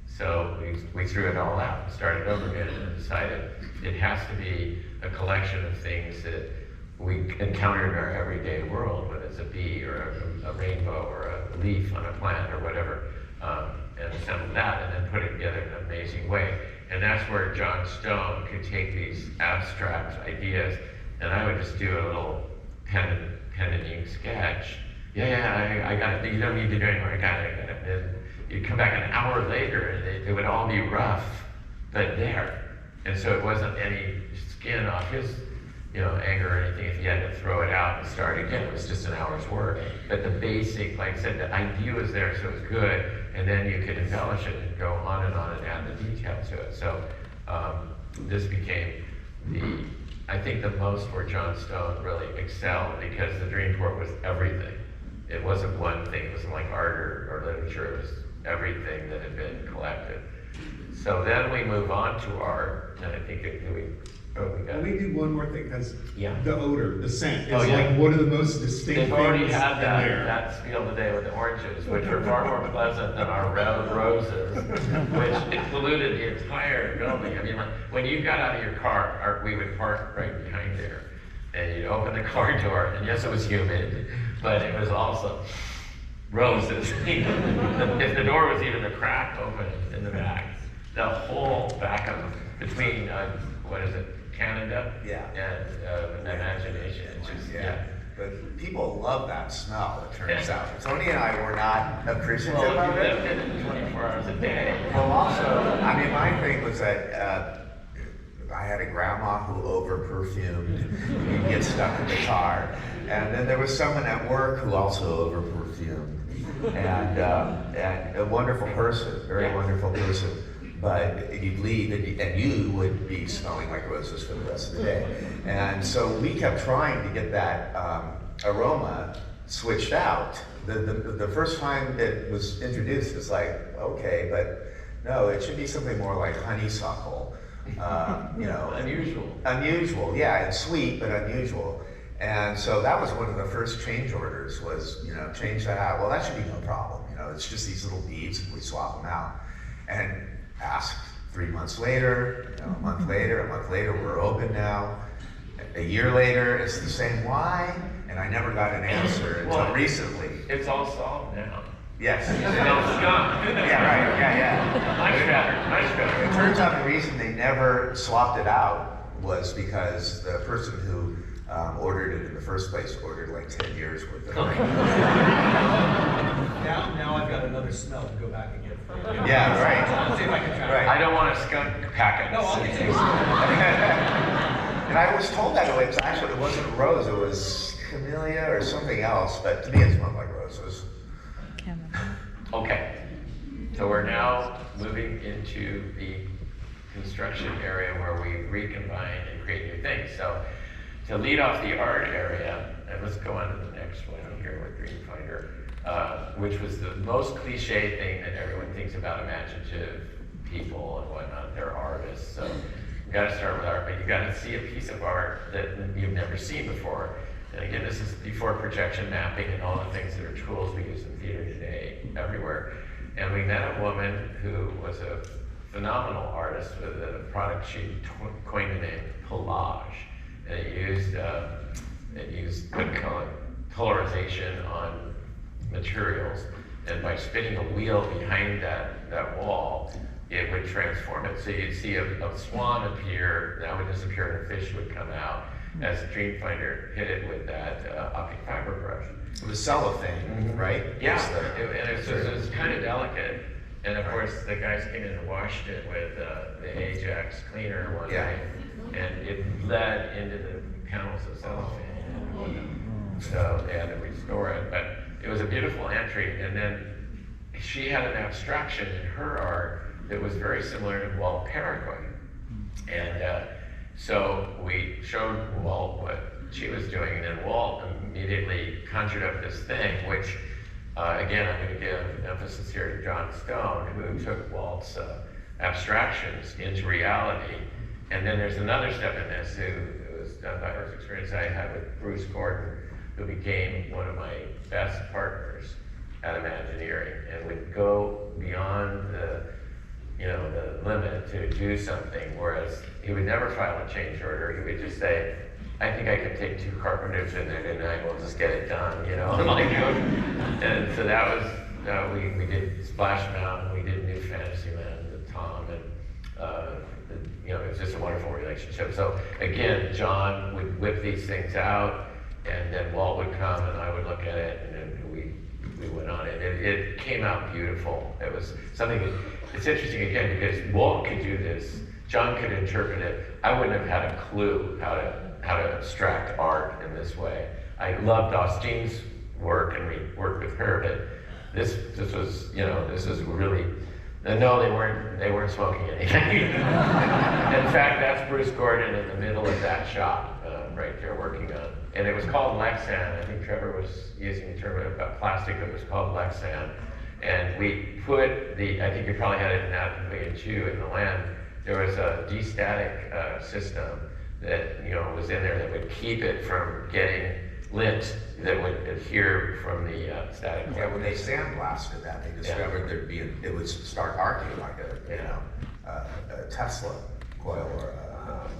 So we threw it all out, started over again, and decided it has to be a collection of things that we encounter in our everyday world, whether it's a bee or a rainbow or a leaf on a plant or whatever, and assemble that and then put it together in an amazing way. And that's where John Stone could take these abstract ideas, and I would just do a little pen and ink sketch. I got it. You don't need to do anymore. I got it. And you'd come back an hour later, and it would all be rough, but there. And so it wasn't any skin off his, you know, anger or anything if he had to throw it out and start again. It was just an hour's work. But the basic, like I said, the idea was there, so it was good. And then you could embellish it and go on and add the detail to it. So this became I think the most where John Stone really excelled, because the Dreamport was everything. It wasn't one thing. It wasn't like art or literature. It was everything that had been collected. So then we move on to art, and I think Let me do one more thing, because Yeah. the odor, the scent, is Oh, yeah. like one of the most distinct They've already things had in there. that spiel today with the oranges, which are far more pleasant than our red roses, which polluted the entire building. I mean, like, when you got out of your car, we would park right behind there, and you'd open the car door, and yes, it was humid, but it was also roses. If the door was even a crack open in the back, the whole back of between what is it, Canada? Yeah. And imagination. It's just, Yeah. But people love that smell, it turns out. Tony and I were not appreciative Well, if of you lived it. in it 24 hours a day. Well, also, I mean, my thing was that I had a grandma who over-perfumed. You'd get stuck in the car. And then there was someone at work who also over-perfumed. And a wonderful person, very wonderful person. But you'd leave and you would be smelling like roses for the rest of the day. And so we kept trying to get that aroma switched out. The first time it was introduced, it's like, okay, but no, it should be something more like honeysuckle. You know, unusual, yeah, it's sweet but unusual. And so that was one of the first change orders, was, you know, change that out. Well, that should be no problem. You know, it's just these little beads and we swap them out. And asked 3 months later, you know, a month later, we're open now. A year later, it's the same why, and I never got an answer until recently. It's all solved now. Yes. No, it's gone. Yeah, right, yeah. Much better, much better. It turns out the reason they never swapped it out was because the person who ordered it in the first place ordered like 10 years worth of it. Now I've got another smell to go back and get. Yeah, right. Let's see if I can track it. Right. I don't want a skunk packet. No, I'll get you. And I was told that it was actually, it wasn't rose, it was camellia or something else, but to me it smelled like roses. Okay, so we're now moving into the construction area where we recombine and create new things. So to lead off the art area, and let's go on to the next one here with Dreamfinder, which was the most cliche thing that everyone thinks about imaginative people and whatnot. They're artists. So you got to start with art, but you got to see a piece of art that you've never seen before. And again, this is before projection mapping and all the things that are tools we use in theater today, everywhere. And we met a woman who was a phenomenal artist with a product she coined the name Collage. And it used what we call it, polarization on materials. And by spinning a wheel behind that wall, it would transform it. So you'd see a swan appear, that would disappear, and a fish would come out as Dreamfinder hit it with that optic fiber brush. It was cellophane, right? Yeah, and it was kind of delicate. And of course, the guys came in and washed it with the Ajax cleaner one night, and it bled into the panels of cellophane. So they had to restore it, but it was a beautiful entry. And then she had an abstraction in her art that was very similar to Walt Paraguay. And so we showed Walt what she was doing, and then Walt immediately conjured up this thing, which, again, I'm going to give emphasis here to John Stone, who took Walt's abstractions into reality. And then there's another step in this, who it was done by this experience I had with Bruce Gordon, who became one of my best partners at Imagineering, and would go beyond the limit to do something, whereas he would never file a change order. He would just say, I think I could take 2 carpenters in there tonight, we'll just get it done, you know? And so that was, we did Splash Mountain, we did New Fantasyland with Tom, and it was just a wonderful relationship. So again, John would whip these things out, and then Walt would come and I would look at it, and then we went on it. It came out beautiful. It was something that, it's interesting again, because Walt could do this, John could interpret it. I wouldn't have had a clue how to abstract art in this way. I loved Austine's work, and we worked with her, but this was, this is really, no, they weren't smoking anything. In fact, that's Bruce Gordon in the middle of that shop, right there working on. And it was called Lexan. I think Trevor was using the term about plastic, but it was called Lexan. And we put I think you probably had it in Anatomically and Chew in the land, there was a de-static system that was in there that would keep it from getting lint that would adhere from the static. Yeah, when they sandblasted that, they discovered it would start arcing like a Tesla coil or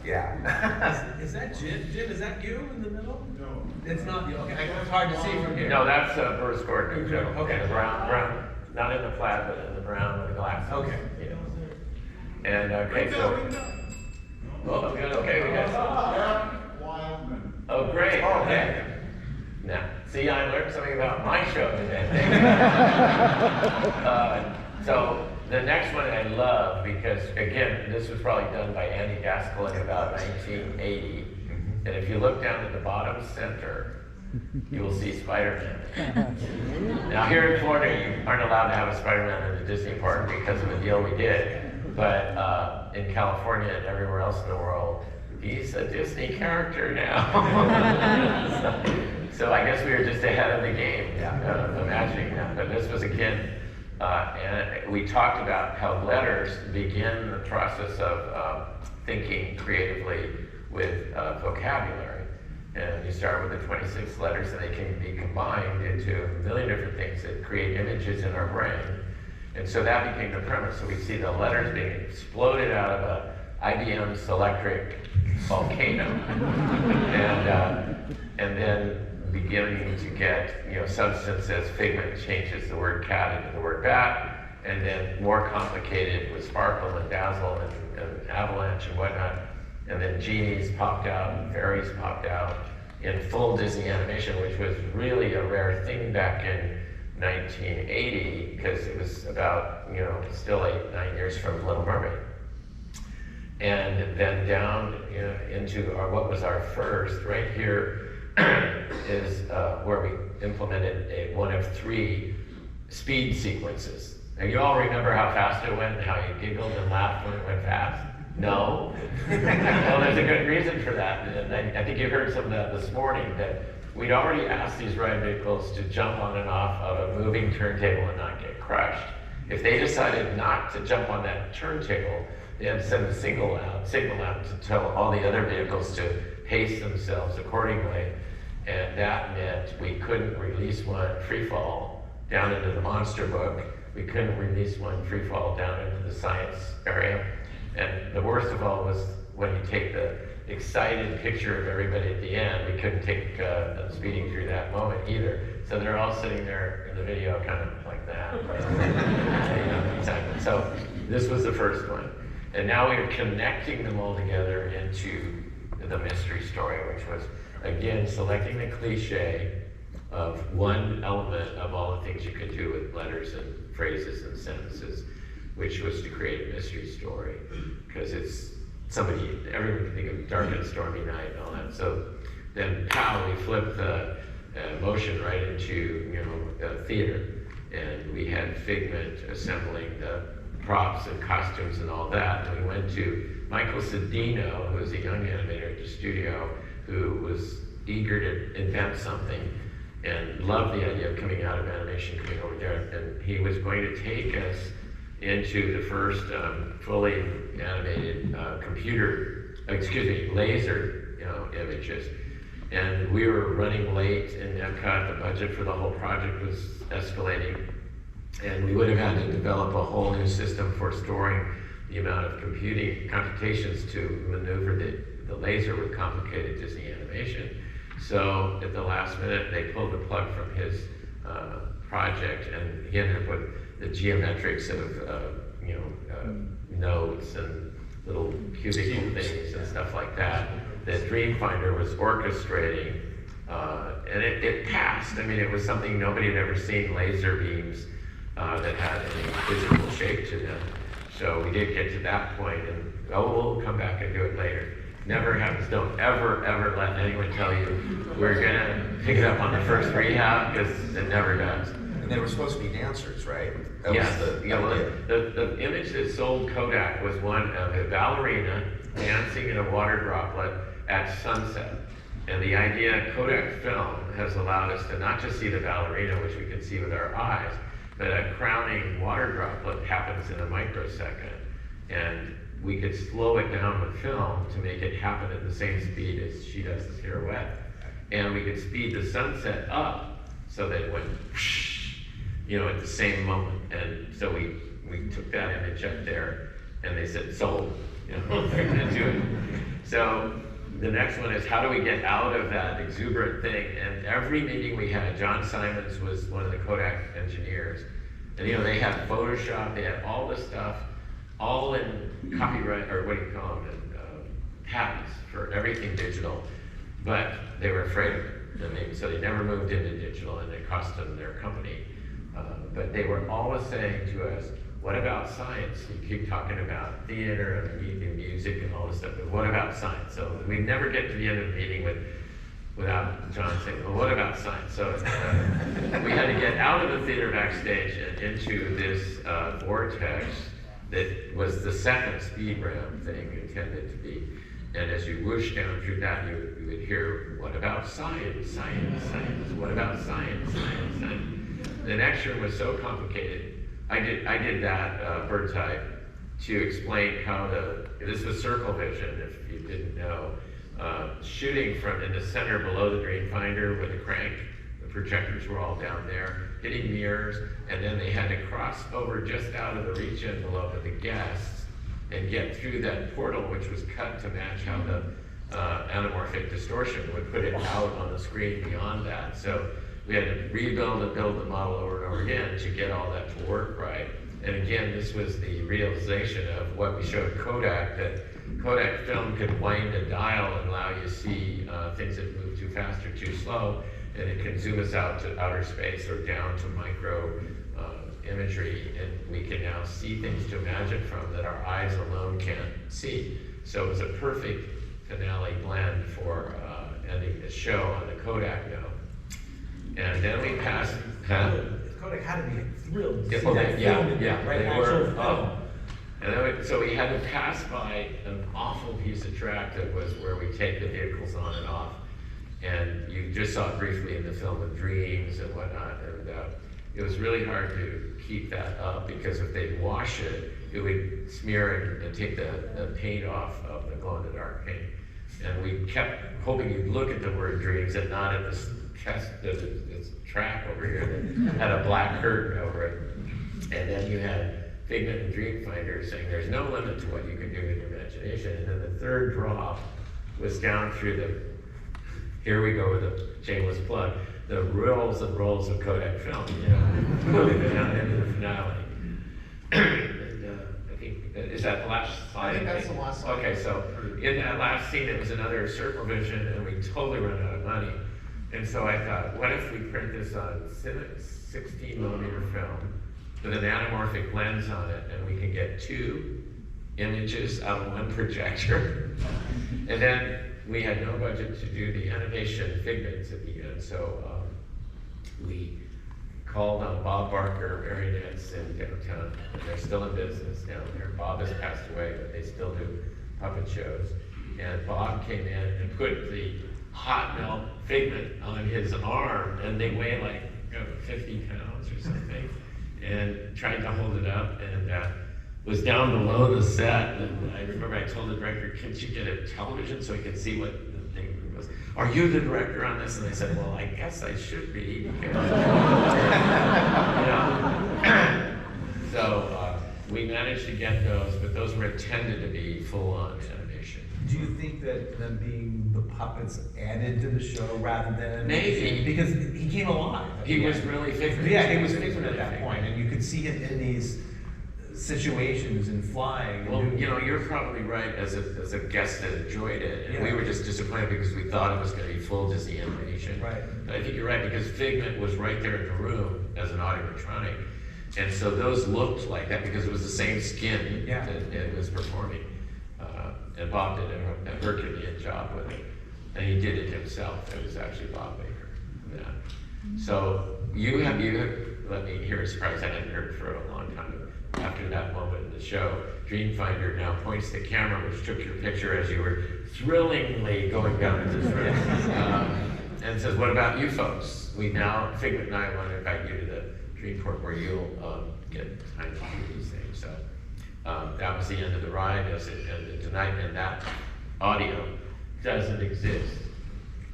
Is that Jim? Jim, is that you in the middle? No. It's not you. Okay, it's hard to see from here. No, that's Bruce Gordon. Okay. The brown, not in the flat, but in the brown with the glasses. Okay. Yeah. And okay, so. Oh, good. Okay, we got. Oh, great. Oh, okay. Now, see, I learned something about my show today. So the next one I love, because again, this was probably done by Andy Gaskell in about 1980. And if you look down at the bottom center, you will see Spider-Man. Now here in Florida, you aren't allowed to have a Spider-Man in the Disney park because of the deal we did. But in California and everywhere else in the world, he's a Disney character now. So I guess we were just ahead of the game, imagining that. But this was again, and we talked about how letters begin the process of thinking creatively with vocabulary. And you start with the 26 letters, and they can be combined into a million different things that create images in our brain. And so that became the premise. So we see the letters being exploded out of a IBM Selectric volcano, and then beginning to get, you know, substance as Figment changes the word cat into the word bat, and then more complicated with Sparkle and Dazzle and Avalanche and whatnot, and then genies popped out and fairies popped out in full Disney animation, which was really a rare thing back in 1980, because it was about, you know, still 8-9 years from Little Mermaid. And then down, you know, into what was our first, right here is where we implemented one of 3 speed sequences. And you all remember how fast it went and how you giggled and laughed when it went fast? No? Well, there's a good reason for that. And I think you heard some of that this morning, that we'd already asked these ride vehicles to jump on and off of a moving turntable and not get crushed. If they decided not to jump on that turntable, they had to send a signal out to tell all the other vehicles to pace themselves accordingly. And that meant we couldn't release one free fall down into the monster book. We couldn't release one free fall down into the science area. And the worst of all was when you take the excited picture of everybody at the end, we couldn't take them speeding through that moment either. So they're all sitting there in the video kind of like that. Exactly. So this was the first one. And now we're connecting them all together into the mystery story, which was, again, selecting the cliche of one element of all the things you could do with letters and phrases and sentences, which was to create a mystery story. Because it's everyone can think of Dark and Stormy Night and all that. So then we flipped the motion right into, you know, theater. And we had Figment assembling the props and costumes and all that. And we went to Michael Cedino, who was a young animator at the studio, who was eager to invent something and loved the idea of coming out of animation, coming over there. And he was going to take us into the first fully animated laser, you know, images. And we were running late in Epcot. The budget for the whole project was escalating. And we would have had to develop a whole new system for storing the amount of computations to maneuver the laser with complicated Disney animation. So at the last minute, they pulled the plug from his project, and he ended up with the geometrics of nodes and little cubicle things and stuff like that Dreamfinder was orchestrating, and it passed. I mean, it was something nobody had ever seen, laser beams that had any physical shape to them. So we did get to that point, and we'll come back and do it later. Never happens. Don't ever let anyone tell you we're gonna pick it up on the first rehab, because it never does. And they were supposed to be dancers, right? That Yes, was the image that sold Kodak was one of a ballerina dancing in a water droplet at sunset. And the idea, Kodak film has allowed us to not just see the ballerina, which we can see with our eyes, but a crowning water droplet happens in a microsecond. And we could slow it down with film to make it happen at the same speed as she does the pirouette. And we could speed the sunset up so that it went whoosh, at the same moment. And so we took that image up there, and they said, sold, they're gonna do it. So the next one is, how do we get out of that exuberant thing? And every meeting we had, John Simons was one of the Kodak engineers, and they had Photoshop, they had all this stuff, all in copyright, or what do you call them, patents for everything digital, but they were afraid of it, so they never moved into digital, and it cost them their company. But they were always saying to us, what about science? You keep talking about theater and music and all this stuff, but what about science? So we never get to the end of the meeting without John saying, well, what about science? So we had to get out of the theater backstage and into this vortex that was the second speed ramp thing intended to be. And as you whoosh down through that, you would hear, what about science, science, science? What about science, science, science? The next room was so complicated. I did that bird's eye to explain how this was circle vision, if you didn't know. Shooting from in the center below the Dreamfinder with a crank, the projectors were all down there. hitting mirrors, and then they had to cross over just out of the reach envelope of the guests and get through that portal, which was cut to match how the anamorphic distortion would put it out on the screen beyond that. So we had to rebuild and build the model over and over again to get all that to work right. And again, this was the realization of what we showed Kodak, that Kodak film could wind a dial and allow you to see things that move too fast or too slow, and it can zoom us out to outer space or down to micro imagery, and we can now see things to imagine from that our eyes alone can't see. So it was a perfect finale blend for ending the show on the Kodak note. And then we passed. Kodak had to be thrilled to see Oh, that film, yeah, right? they Actual were. film. And then so we had to pass by an awful piece of track that was where we take the vehicles on and off. And you just saw it briefly in the film with dreams and whatnot. And it was really hard to keep that up because if they'd wash it, it would smear and take the paint off of the glow-in-the-dark paint. And we kept hoping you'd look at the word dreams and not at this track over here that had a black curtain over it. And then you had Figment and Dreamfinder saying there's no limit to what you can do with your imagination. And then the third drop was down through the, here we go with a shameless plug, the rolls and rolls of Kodak film, you know, moving down into the finale. And, I think, is that the last slide? I think that's the last slide. Okay, so in that last scene, it was another circle vision, and we totally ran out of money. And so I thought, what if we print this on 16 millimeter film with an anamorphic lens on it, and we can get 2 images out of 1 projector. And then we had no budget to do the animation figments at the end, so we called on Bob Barker, Marionettes in downtown, and they're still in business down there. Bob has passed away, but they still do puppet shows. And Bob came in and put the hot melt figment on his arm, and they weigh like 50 pounds or something, and tried to hold it up, and was down below the set. And I remember I told the director, "Can't you get a television so we can see what the thing was? Are you the director on this?" And they said, "Well, I guess I should be." You know? So we managed to get those, but those were intended to be full-on animation. Do you think that them being the puppets added to the show rather than Maybe. because he came alive? He was really Figment. Yeah, he was Figment at that point, and you could see him in these situations and flying. Well, you know, you're probably right as a guest that enjoyed it, and we were just disappointed because we thought it was going to be full Disney animation. Right. But I think you're right because Figment was right there in the room as an animatronic, and so those looked like that because it was the same skin that it was performing. And Bob did a Herculean job with it, and he did it himself. It was actually Bob Baker. Yeah. So you have let me hear a surprise I hadn't heard for a long time. After that moment in the show, Dreamfinder now points the camera, which took your picture as you were thrillingly going down into the room, and says, "What about you folks? We now, Figment and I want to invite you to the Dreamport where you'll get time to do these things." So that was the end of the ride as it ended tonight, and that audio doesn't exist.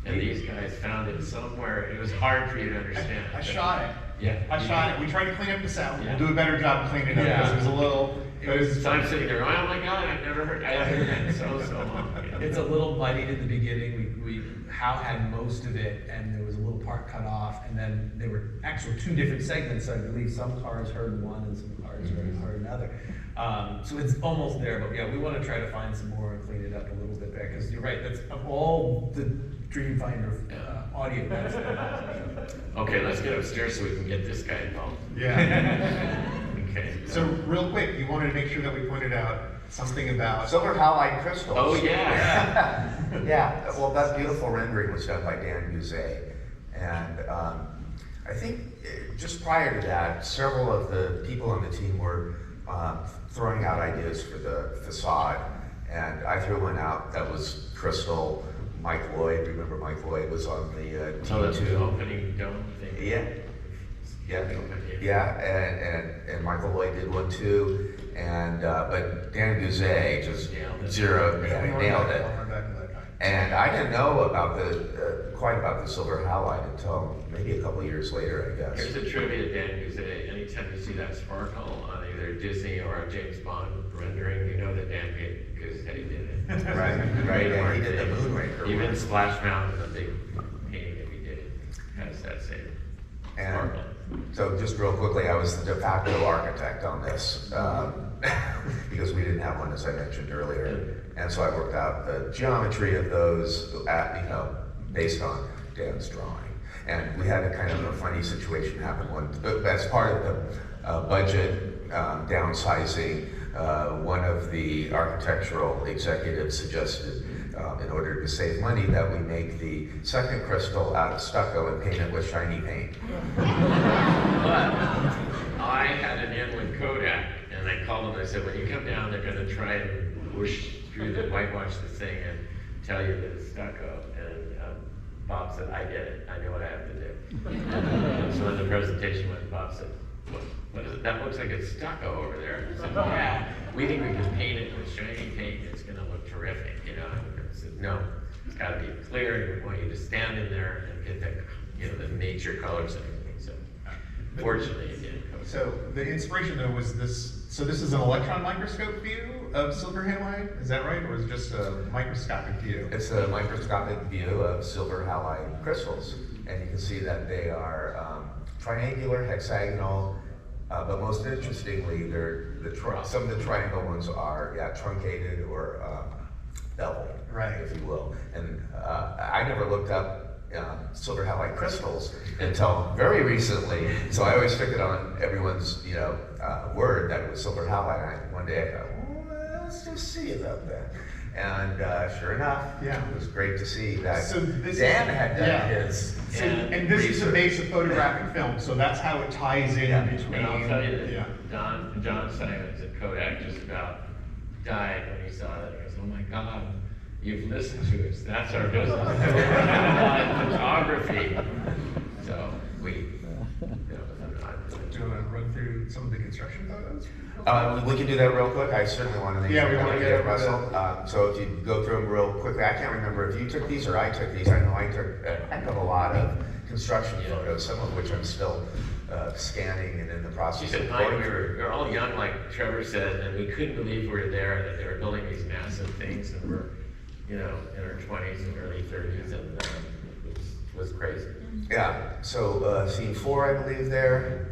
And these guys found it somewhere. It was hard for you to understand. I shot it. Yeah. I shot it. We tried to clean up the sound. Yeah. We'll do a better job cleaning it up because it was a little. So I'm sitting there going, "Oh my God, I haven't heard that in so long." It's a little muddied in the beginning. Hal had most of it, and there was a little part cut off, and then there were actually 2 different segments. So I believe some cars heard one and some cars heard another. So it's almost there, but yeah, we want to try to find some more and clean it up a little bit there, because you're right, that's of all the Dreamfinder audio. Okay, let's get upstairs so we can get this guy involved. Yeah. Okay. So real quick, you wanted to make sure that we pointed out something about. Silver halide crystals. Oh, yeah. Yeah, well, that beautiful rendering was done by Dan Guzet. And I think just prior to that, several of the people on the team were throwing out ideas for the facade. And I threw one out that was crystal. Mike Lloyd, remember Mike Lloyd was on the the opening dome thing. And Michael Lloyd did one too. And but Dan Guzet just nailed it. And I didn't know about quite about the silver halide until maybe a couple years later, I guess. Here's a trivia, Dan, because anytime you see that sparkle on either Disney or a James Bond rendering, you know that Dan paid because Eddie did it. Right, yeah, he did the Moonraker. Even one. Splash Mountain, the big painting that we did, has that same And sparkle. so just real quickly, I was the de facto architect on this, because we didn't have one, as I mentioned earlier. And so I worked out the geometry of those based on Dan's drawing. And we had a kind of a funny situation happen as part of the budget downsizing. One of the architectural executives suggested, in order to save money, that we make the second crystal out of stucco and paint it with shiny paint. But I had an in with Kodak, and I called them, I said, when you come down, they're gonna try and whoosh through the whitewash the thing and tell you that it's stucco. And Bob said, I get it, I know what I have to do. And so when the presentation went, Bob said, what is it? That looks like it's stucco over there. I said, yeah, we think we can paint it with shiny paint, it's gonna look terrific, you know? I said, no, it's gotta be clear, and we want you to stand in there and get the nature colors and everything, so fortunately it did. So the inspiration though was this, so this is an electron microscope view of silver halide, is that right? Or is it just a microscopic view? It's a microscopic view of silver halide crystals. And you can see that they are triangular, hexagonal, but most interestingly, some of the triangle ones are truncated or beveled, Right. if you will. And I never looked up silver halide crystals until very recently, so I always took it on everyone's word that it was silver halide. One day I thought, well, let's just see about that. And sure enough, it was great to see that. So this Dan had done his. So, and this is the base of photographic film, so that's how it ties in between. And I'll tell you that John Simons at Kodak just about died when he saw that. He goes, oh my God, you've listened to us. That's our business. Photography. So we, Do you want to run through some of the construction photos? We can do that real quick. I certainly want to make Yeah, sure we that wanna I get get it, over Russell. So if you go through them real quickly, I can't remember if you took these or I took these. I know I took a heck of a lot of construction photos, some of which I'm still scanning and in the process Keep of in mind, going we through. were all young, like Trevor said, and we couldn't believe we were there, that they were building these massive things, and we're, in our 20s and early 30s, and it was crazy. Yeah, so scene 4, I believe there.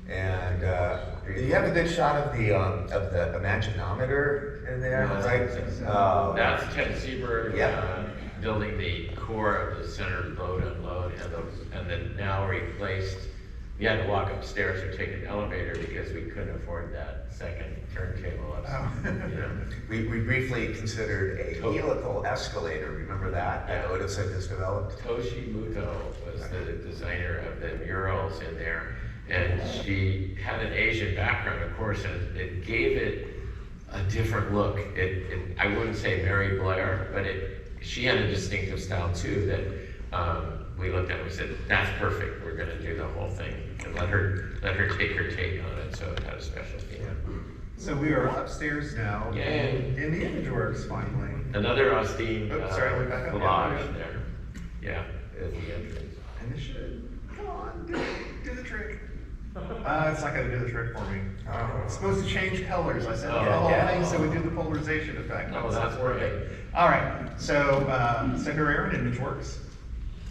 And you have a good shot of the imaginometer in there, right? That's Ted Seberg Yeah. building the core of the center load unload, and then now replaced. We had to walk upstairs or take an elevator because we couldn't afford that second turntable upstairs. We briefly considered a helical escalator. Remember that? That Otis had just developed. Toshi Muto was the designer of the murals in there, and she had an Asian background, of course, and it gave it a different look. I wouldn't say Mary Blair, but she had a distinctive style too that we looked at and we said, that's perfect, we're gonna do the whole thing, and let her take her take on it, so it had a special feel. So we are upstairs now. Yay. In the ImageWorks finally. Another Austin Sorry, let me back up. collage there. Yeah, at the entrance. And this should, come on, do the trick. It's not gonna do the trick for me. It's supposed to change colors. I said the whole thing, so we do the polarization effect. Oh, that's great. All right, so here we are in ImageWorks.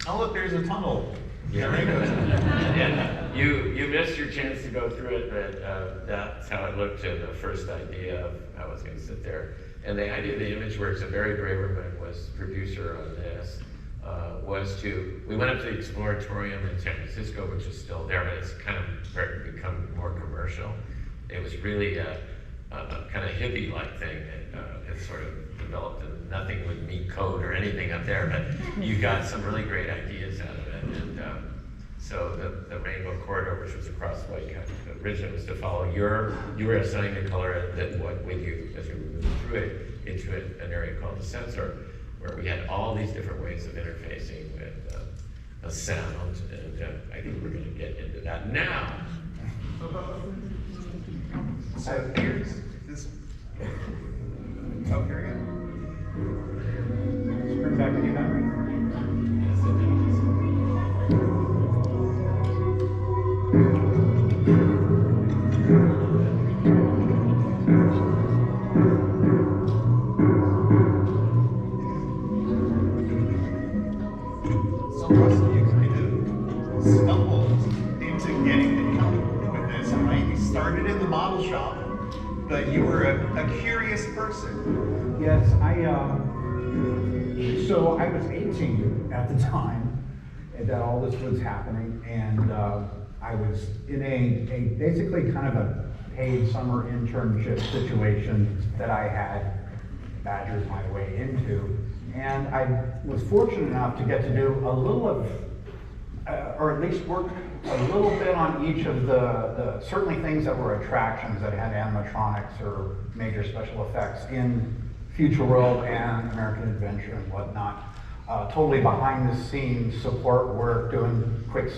Oh, look, there's a tunnel. Yeah. There it goes. And you missed your chance to go through it, but that's how it looked in the first idea of how I was gonna sit there. And the idea of the ImageWorks, and Barry Braverman was producer on this, we went up to the Exploratorium in San Francisco, which is still there, but it's kind of become more commercial. It was really a kind of hippie-like thing. It sort of developed, and nothing would meet code or anything up there, but you got some really great ideas out of it. And so the Rainbow Corridor, which was across the way, the vision was to follow you were assigning the color that with you as you moved through it into an area called the sensor, where we had all these different ways of interfacing with a sound, and I think we're going to get into that now. So here's this. Oh, here we go. Screw back but you were a curious person. Yes, so I was 18 at the time that all this was happening, and I was in a basically kind of a paid summer internship situation that I had badgered my way into, and I was fortunate enough to get to do a little of, or at least work a little bit on each of the certainly things that were attractions that had animatronics or major special effects in Future World and American Adventure and whatnot. Totally behind the scenes support work, doing quick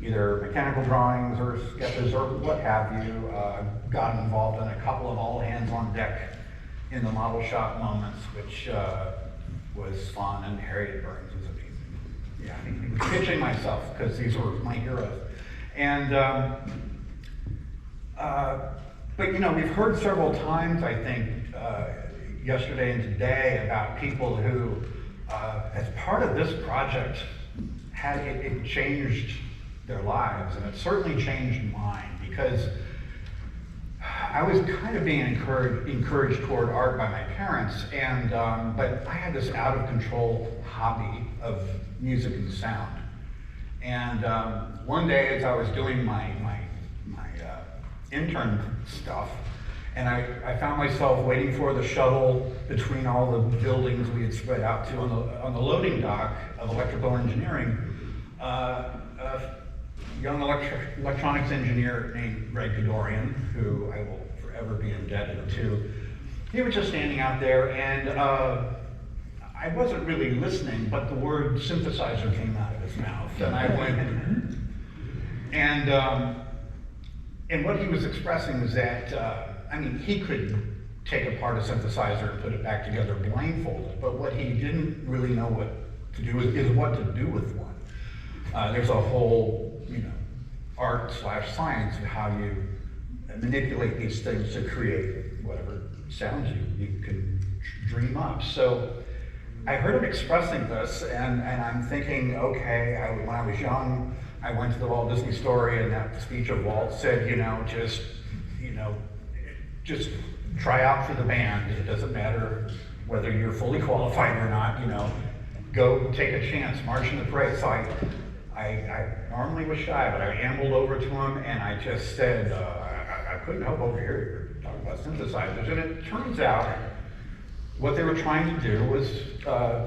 either mechanical drawings or sketches or what have you. Got involved in a couple of all hands on deck in the model shop moments, which was fun, and Harriet Burns was amazing. Yeah, I was pitching myself because these were my heroes. And, but you know, we've heard several times, I think, yesterday and today about people who, as part of this project, had it changed their lives, and it certainly changed mine, because I was kind of being encouraged toward art by my parents, and but I had this out of control hobby of music and sound. And one day, as I was doing my intern stuff, and I found myself waiting for the shuttle between all the buildings we had spread out to on the loading dock of electrical engineering. A young electronics engineer named Greg Gadorian, who I will forever be indebted to. He was just standing out there, and I wasn't really listening, but the word synthesizer came out of his mouth, and I went, and what he was expressing was that, I mean, he could take apart a synthesizer and put it back together blindfolded, but what he didn't really know what to do with is what to do with one. There's a whole, you know, art/science of how you manipulate these things to create whatever sounds you can dream up. So I heard him expressing this, and I'm thinking, okay, when I was young, I went to the Walt Disney Story, and that speech of Walt said, just try out for the band. It doesn't matter whether you're fully qualified or not, go take a chance, march in the parade. So I normally was shy, but I ambled over to him, and I just said, I couldn't help over here, you're talking about synthesizers. And it turns out what they were trying to do was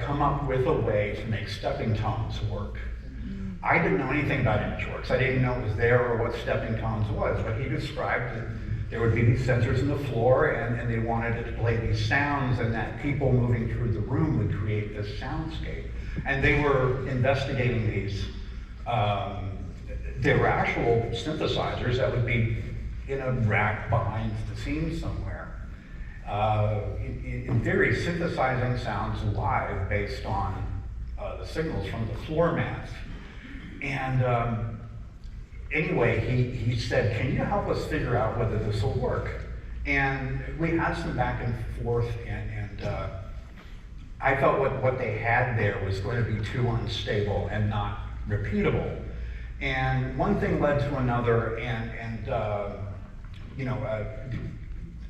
come up with a way to make stepping tones work. I didn't know anything about ImageWorks. I didn't know it was there or what stepping tones was, but he described that there would be these sensors in the floor, and they wanted it to play these sounds, and that people moving through the room would create this soundscape. And they were investigating these. They were actual synthesizers that would be in a rack behind the scenes somewhere. In theory, synthesizing sounds live based on the signals from the floor mats. And anyway, he said, can you help us figure out whether this will work? And we had some back and forth, and I felt what they had there was going to be too unstable and not repeatable. And one thing led to another,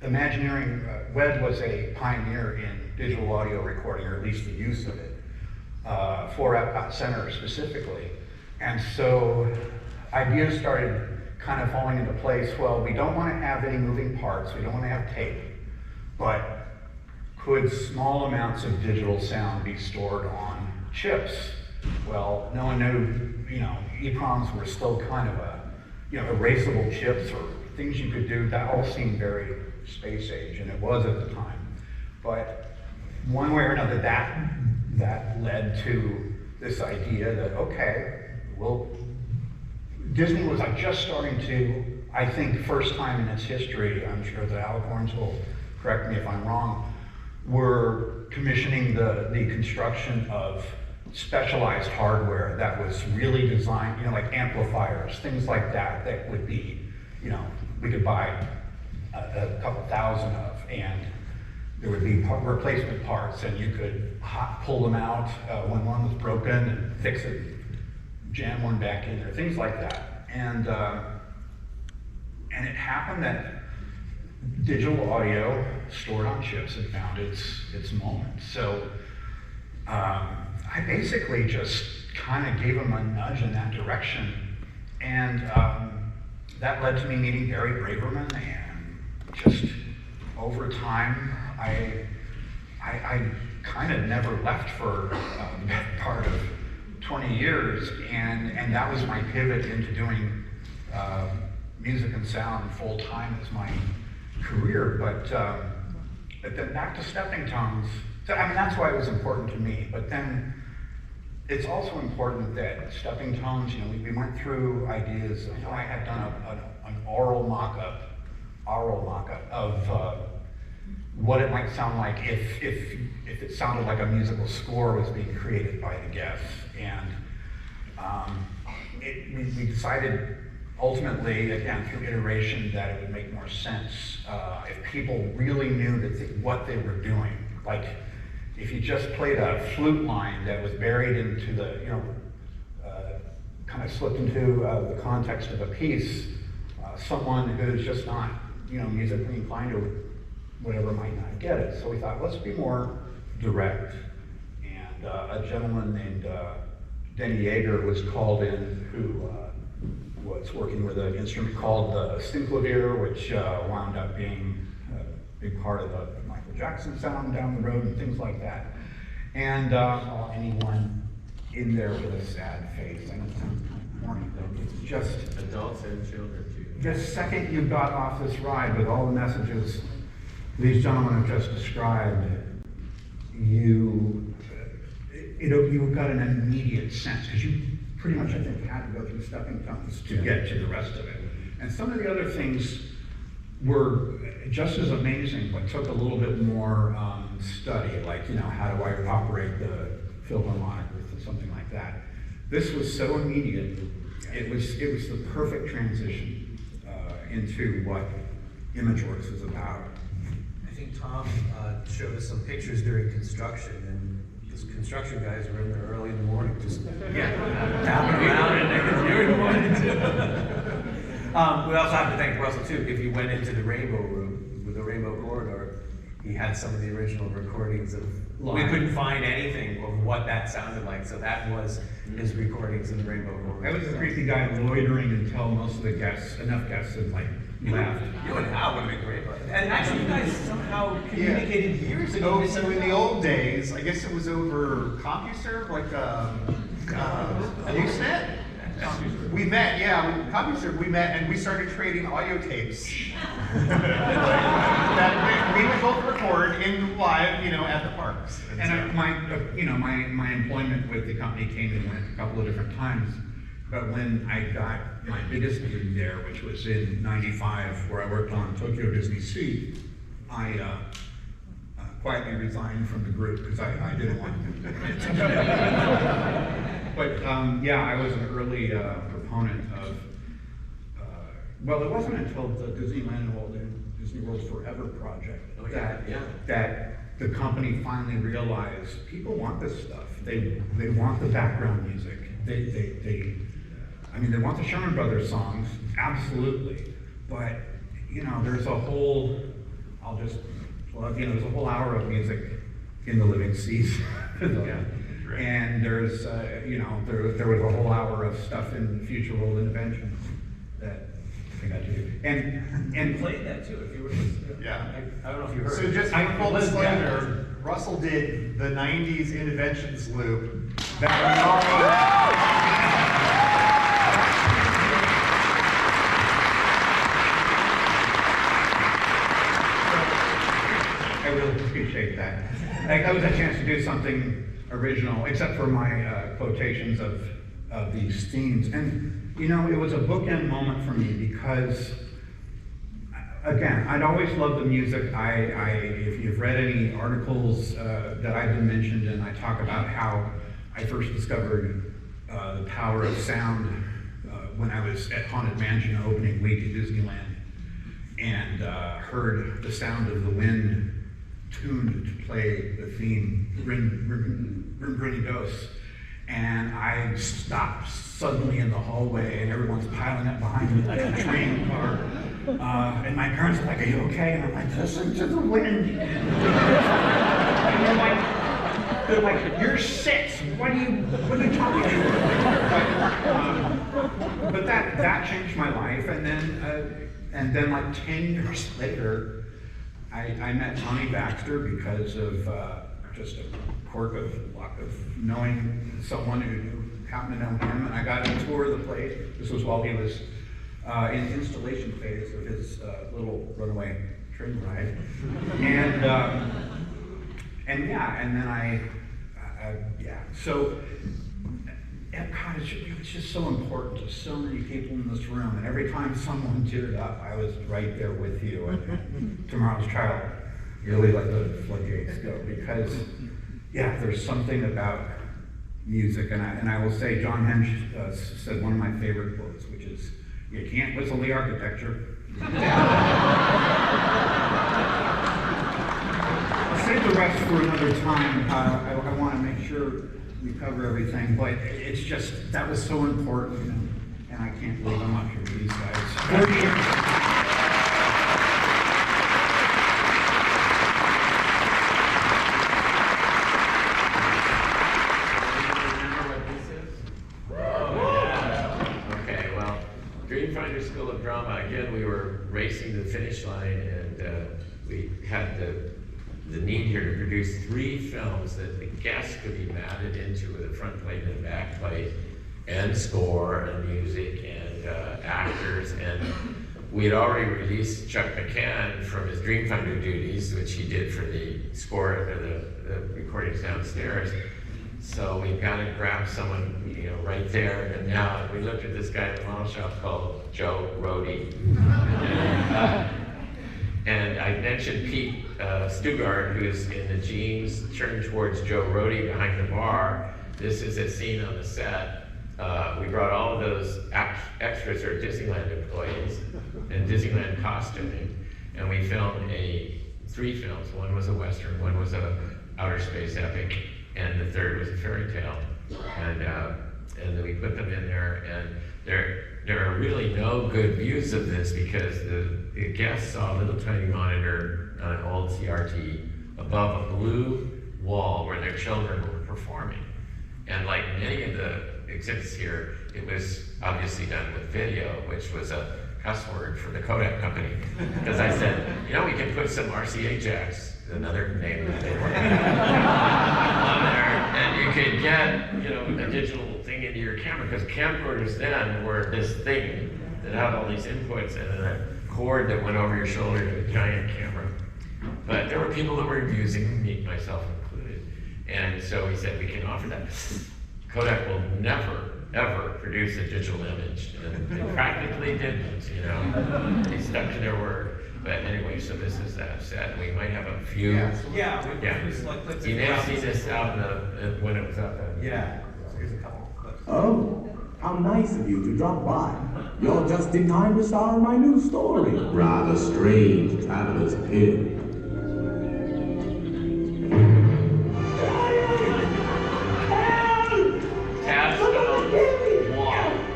Imagineering, WED was a pioneer in digital audio recording, or at least the use of it, for Epcot Center specifically. And so ideas started kind of falling into place. Well, we don't want to have any moving parts, we don't want to have tape, but could small amounts of digital sound be stored on chips? Well, no one knew, EEPROMs were still kind of erasable chips or things you could do. That all seemed very space age, and it was at the time. But one way or another, that led to this idea that, okay, well, Disney was just starting to, I think, first time in its history, I'm sure that Alicorns will correct me if I'm wrong, were commissioning the construction of specialized hardware that was really designed, like amplifiers, things like that, that would be, we could buy a couple thousand of, and there would be replacement parts, and you could pull them out when one was broken and fix it, jam one back in there, things like that. And it happened that digital audio stored on chips had found its moment. So I basically just kind of gave them a nudge in that direction. And that led to me meeting Gary Braverman, and just over time, I kind of never left for the better part of 20 years, and that was my pivot into doing music and sound full time as my career. But then back to Stepping Tones. So I mean, that's why it was important to me. But then it's also important that Stepping Tones, you know, we went through ideas of, I had done an oral mock-up of what it might sound like if it sounded like a musical score was being created by the guests. And we decided ultimately, again, through iteration, that it would make more sense if people really knew what they were doing. Like, if you just played a flute line that was buried into the, kind of slipped into the context of a piece, someone who's just not, musically inclined or whatever might not get it. So we thought, let's be more direct. And a gentleman named Denny Yeager was called in, who was working with an instrument called the synclavier, which wound up being a big part of the Michael Jackson sound down the road and things like that. And anyone in there with a sad face, I know it sounds kind of corny, but it's just Adults and children too. the second you got off this ride with all the messages these gentlemen have just described, you got an immediate sense, because you pretty much, I think, had to go through Stepping Tones to get to the rest of it. And some of the other things were just as amazing, but took a little bit more study, like, how do I operate the Philharmonic or something like that. This was so immediate. It was the perfect transition into what ImageWorks is about. I think Tom showed us some pictures during construction, and these construction guys were in there early in the morning, just tapping around, and they could do what they wanted to. We also have to thank Russell too. If you went into the Rainbow Room with the Rainbow Corridor, he had some of the original recordings of. We couldn't find anything of what that sounded like, so that was his recordings in the Rainbow Corridor. I was a creepy guy loitering until most of the guests, enough guests had left. You and Al would have been great. And actually, you guys somehow communicated years ago. Oh, so in the old days, I guess it was over CompuServe, like Usenet. We met, CompuServe. We met, and we started trading audio tapes. that we would both record in live, at the parks. And my employment with the company came and went a couple of different times. But when I got my biggest gig there, which was in '95, where I worked on Tokyo Disney Sea, I quietly resigned from the group because I didn't want to. But I was an early proponent of. It wasn't until the Disneyland and Walt Disney World Forever project that the company finally realized people want this stuff. They want the background music. They want the Sherman Brothers songs, absolutely. But, there's a whole, there's a whole hour of music in the living seas. And there's, there was a whole hour of stuff in Future World Interventions that I got to do. And played that too, if you were. I don't know if you heard. So just for full disclosure, Russell did the '90s Interventions loop that I really appreciate that. That was a chance to do something original, except for my quotations of these themes. And, it was a bookend moment for me because, again, I'd always loved the music. If you've read any articles that I've been mentioned, and I talk about how I first discovered the power of sound when I was at Haunted Mansion opening week at Disneyland, and heard the sound of the wind tuned to play the theme, Rim Ghosts. And I stopped suddenly in the hallway, and everyone's piling up behind me like a train car. And my parents are like, "Are you okay?" And I'm like, "Listen to the wind." And they're like, "You're 6. What are you talking about?" But that changed my life. And then like 10 years later, I met Tony Baxter because of just a quirk of luck of knowing someone who happened to know him, and I got a tour of the place. This was while he was in the installation phase of his little runaway train ride, and then so Epcot it's just so important to so many people in this room, and every time someone teared up, I was right there with you. And Tomorrow's Child really let the floodgates go, because there's something about music, and I will say John Hench said one of my favorite quotes, which is, "You can't whistle the architecture." I'll save the rest for another time. I want to make sure we cover everything, but it's just, that was so important, and I can't believe I'm up here with these guys. 40 years. School of Drama, again, we were racing to the finish line, and we had the need here to produce 3 films that the guests could be matted into with a front plate and a back plate, and score, and music, and actors. And we had already released Chuck McCann from his Dreamfinder duties, which he did for the score, or the recordings downstairs. So we got to grab someone, right there. And now we looked at this guy in the model shop called Joe Rohde. And I mentioned Pete Stugard, who's in the jeans, turned towards Joe Rohde behind the bar. This is a scene on the set. We brought all of those extras are Disneyland employees and Disneyland costuming, and we filmed 3 films. One was a Western, one was a outer space epic, and the third was a fairy tale. And then we put them in there, and there are really no good views of this, because the guests saw a little tiny monitor on an old CRT above a blue wall where their children were performing. And like many of the exhibits here, it was obviously done with video, which was a cuss word for the Kodak company. Because I said, we can put some RCA jacks, another name that they were on there, and you could get, a digital thing into your camera, because camcorders then were this thing that had all these inputs and then a cord that went over your shoulder to a giant camera. But there were people that were using, me, myself included, and so we said, we can offer that. Kodak will never, ever produce a digital image, and they practically didn't, They stuck to their word. But anyway, so this is that set. We might have a few. Yeah. You may have seen this out when it was up. Yeah. So here's a couple clips. Oh, how nice of you to drop by. You're just in time to star in my new story. Rather strange traveler's pin.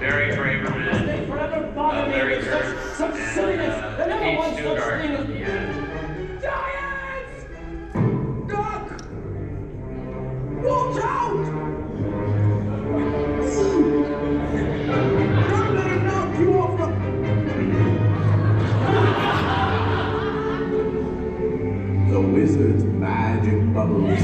Barry Braverman, Larry Kurtz, and Pete Stugard in the end. Giants! Duck! Watch out! Don't let him knock you off the wizard's magic bubbles.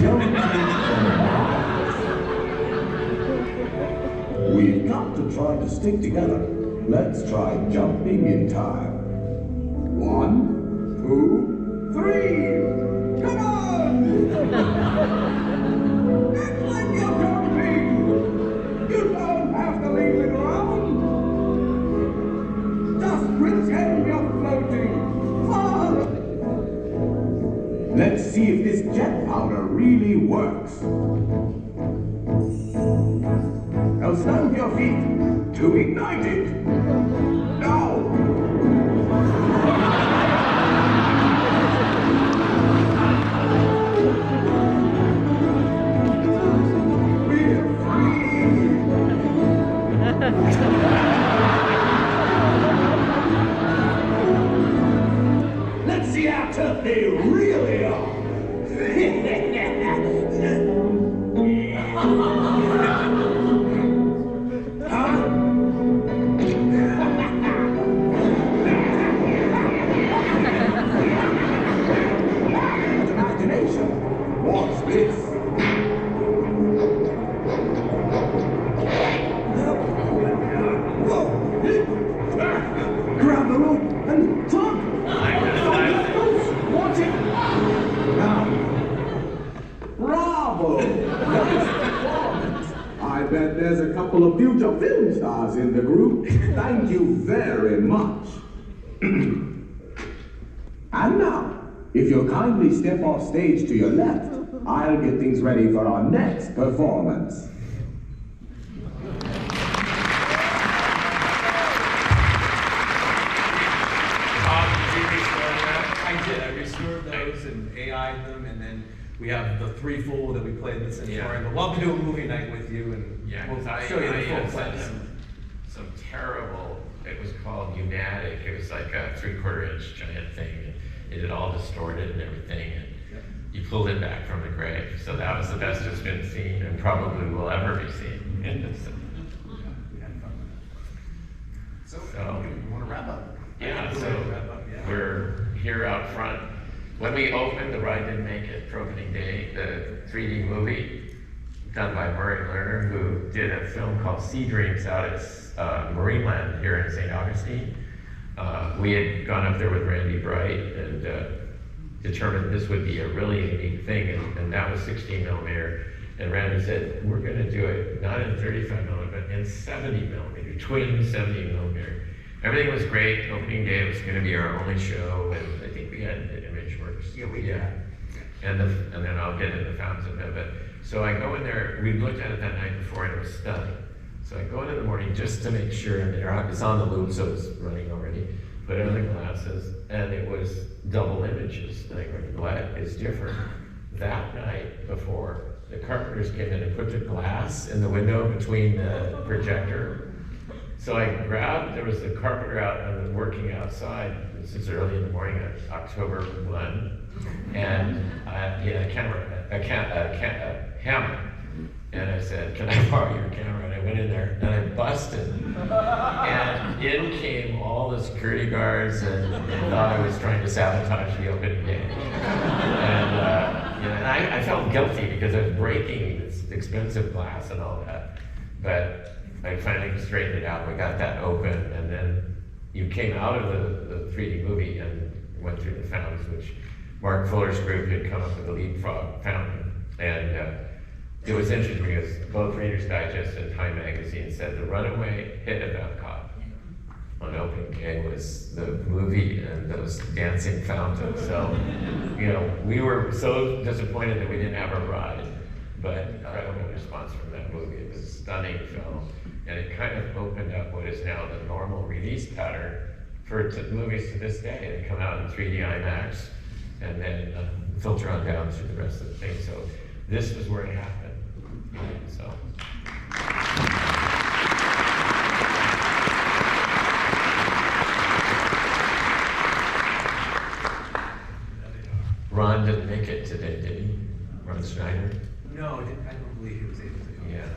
We've got to try to stick together. Let's try jumping in time. 1, 2, 3. Come on! It's like you're jumping. You don't have to leave the ground. Just pretend you're floating. Far. Let's see if this jet powder really works. Now stamp your feet to ignite it. Now! We're free! really are. Imagination. What's this? Whoa! Grab the rope and tug! Watch it! Now, bravo! Nice performance. I bet there's a couple of future film stars in the group. Thank you very much. And now, if you'll kindly step off stage to your left, I'll get things ready for our next performance. I did. I restored those and AI'd them, and then we have the 3 full that we played this in Florida. But we'll have to do a movie night with you, and we'll show you the full plays. Some terrible, it was called Umatic, it was like a 3/4 inch giant thing, and it had all distorted and everything, and you pulled it back from the grave. So that was the best it's been seen, and probably will ever be seen. So, you want to wrap up? Yeah, so we're here out front. When we opened, the ride didn't make it for opening day, the 3D movie done by Murray Lerner, who did a film called Sea Dreams out at Marineland here in St. Augustine. We had gone up there with Randy Bright and determined this would be a really unique thing, and that was 16 millimeter. And Randy said, we're gonna do it not in 35 millimeter, but in 70 millimeter, twin 70 millimeter. Everything was great. Opening day was going to be our only show, and I think we had the ImageWorks. Yeah. And then I'll get into the fountains a bit. But so I go in there. We looked at it that night before, and it was stunning. So I go in the morning just to make sure, and it's on the loop, so it's running already. Put it on the glasses, and it was double images. And I go, what is different? That night before, the carpenters came in and put the glass in the window between the projector. So I grabbed, there was a carpenter out and working outside. This is early in the morning, October 1, and he had a hammer. And I said, can I borrow your camera? And I went in there and I busted. And in came all the security guards and thought I was trying to sabotage the opening day. And I felt guilty because I was breaking this expensive glass and all that. But I finally straightened it out. We got that open, and then you came out of the 3D movie and went through the fountains, which Mark Fuller's group had come up with the leapfrog fountain. And it was interesting because both Reader's Digest and Time Magazine said the runaway hit of Epcot on opening day was the movie and those dancing fountains. So, we were so disappointed that we didn't have a ride, but incredible response from that movie. It was a stunning film. And it kind of opened up what is now the normal release pattern for movies to this day. They come out in 3D IMAX and then filter on down through the rest of the thing. So this was where it happened. So. Ron didn't make it today, did he? Ron Schneider? No, I don't believe he was able to come. Yeah.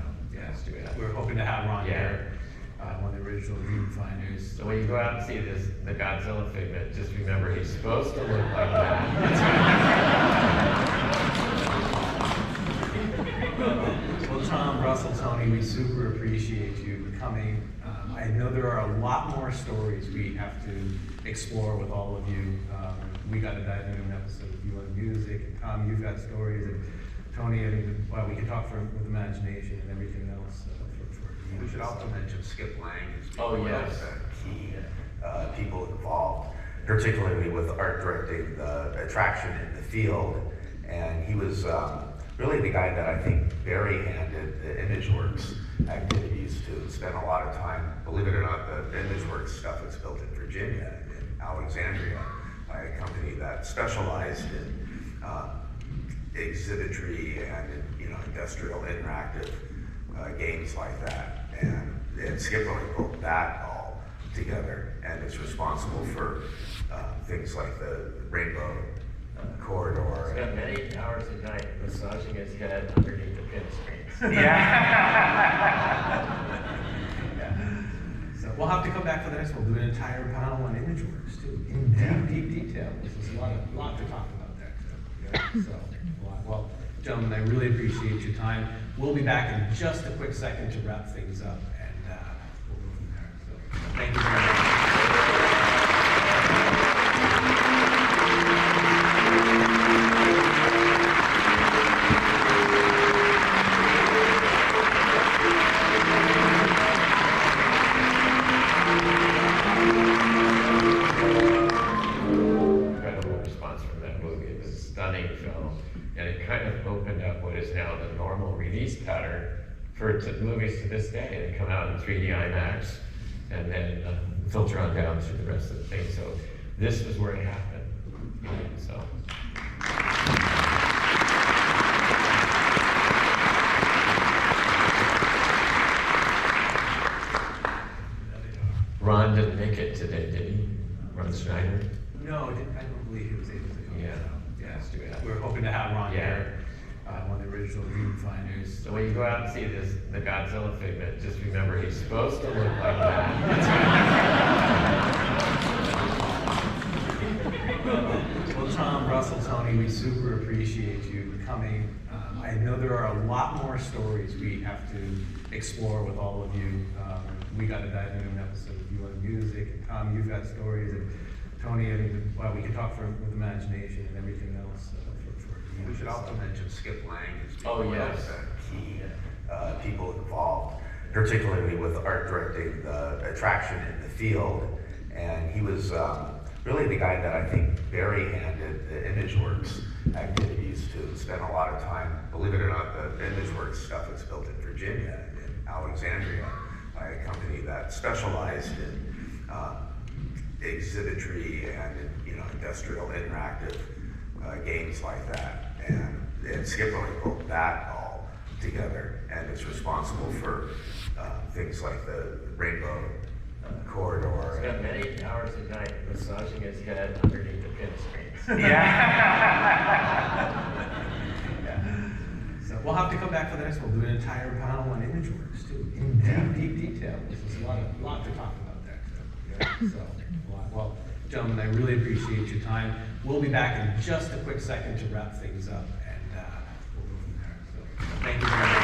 Let's do it. We're hoping to have Ron here, one of the original viewfinders. So when you go out and see the Godzilla figment, just remember he's supposed to look like that. Well, Tom, Russell, Tony, we super appreciate you coming. I know there are a lot more stories we have to explore with all of you. We got to dive into an episode with you on music, and Tom, you've got stories, and Tony, we can talk with imagination and everything else. We should also mention Skip Lang, who's one of the key people involved, particularly with art directing the attraction in the field. And he was really the guy that I think Barry handed the ImageWorks activities to. Spent a lot of time, believe it or not, the ImageWorks stuff was built in Virginia, in Alexandria, by a company that specialized in exhibitry and industrial interactive games like that. And Skip really pulled that all together and is responsible for things like the Rainbow Core many hours a night massaging his head underneath the pin screens. So we'll have to come back for the next one. We'll do an entire panel on ImageWorks too, in deep detail. There's a lot to talk about there. So, well, gentlemen, I really appreciate your time. We'll be back in just a quick second to wrap things up, and we'll go from there. So, thank you very much. Incredible response from that movie. It was a stunning film, and it kind of opened up what is now the normal release pattern for movies to this day. They come out in 3D IMAX and then filter on down through the rest of the thing. So this was where it happened. So. Ron didn't make it today, did he? Ron Schneider? No, I don't believe he was able to come. Yeah. So, Let's do that. we're hoping to have Ron Yeah. here, one of the original Viewfinders. So when you go out and see this, the Godzilla figment, just remember he's supposed to look like that. Well, Tom, Russell, Tony, we super appreciate you coming. I know there are a lot more stories we have to explore with all of you. We got to dive into an episode with you on music, and Tom, you've got stories, and Tony, I mean, well, we could talk with imagination and everything else for you. We should also mention Skip Lang as Oh, being one of yes. the key people involved, particularly with art directing the attraction in the field. And he was really the guy that I think Barry handed the ImageWorks activities to. Spent a lot of time, believe it or not, the ImageWorks stuff was built in Virginia, in Alexandria, by a company that specialized in exhibitry and industrial interactive games like that. And Skip really pulled that all together and is responsible for things like the Rainbow Corridor. He's got many hours a night massaging his head underneath the pin screens. So we'll have to come back for the next one. We'll do an entire panel on ImageWorks too, in deep detail. There's a lot to talk about there. So, well, gentlemen, I really appreciate your time. We'll be back in just a quick second to wrap things up, and we'll go from there. So, thank you very much.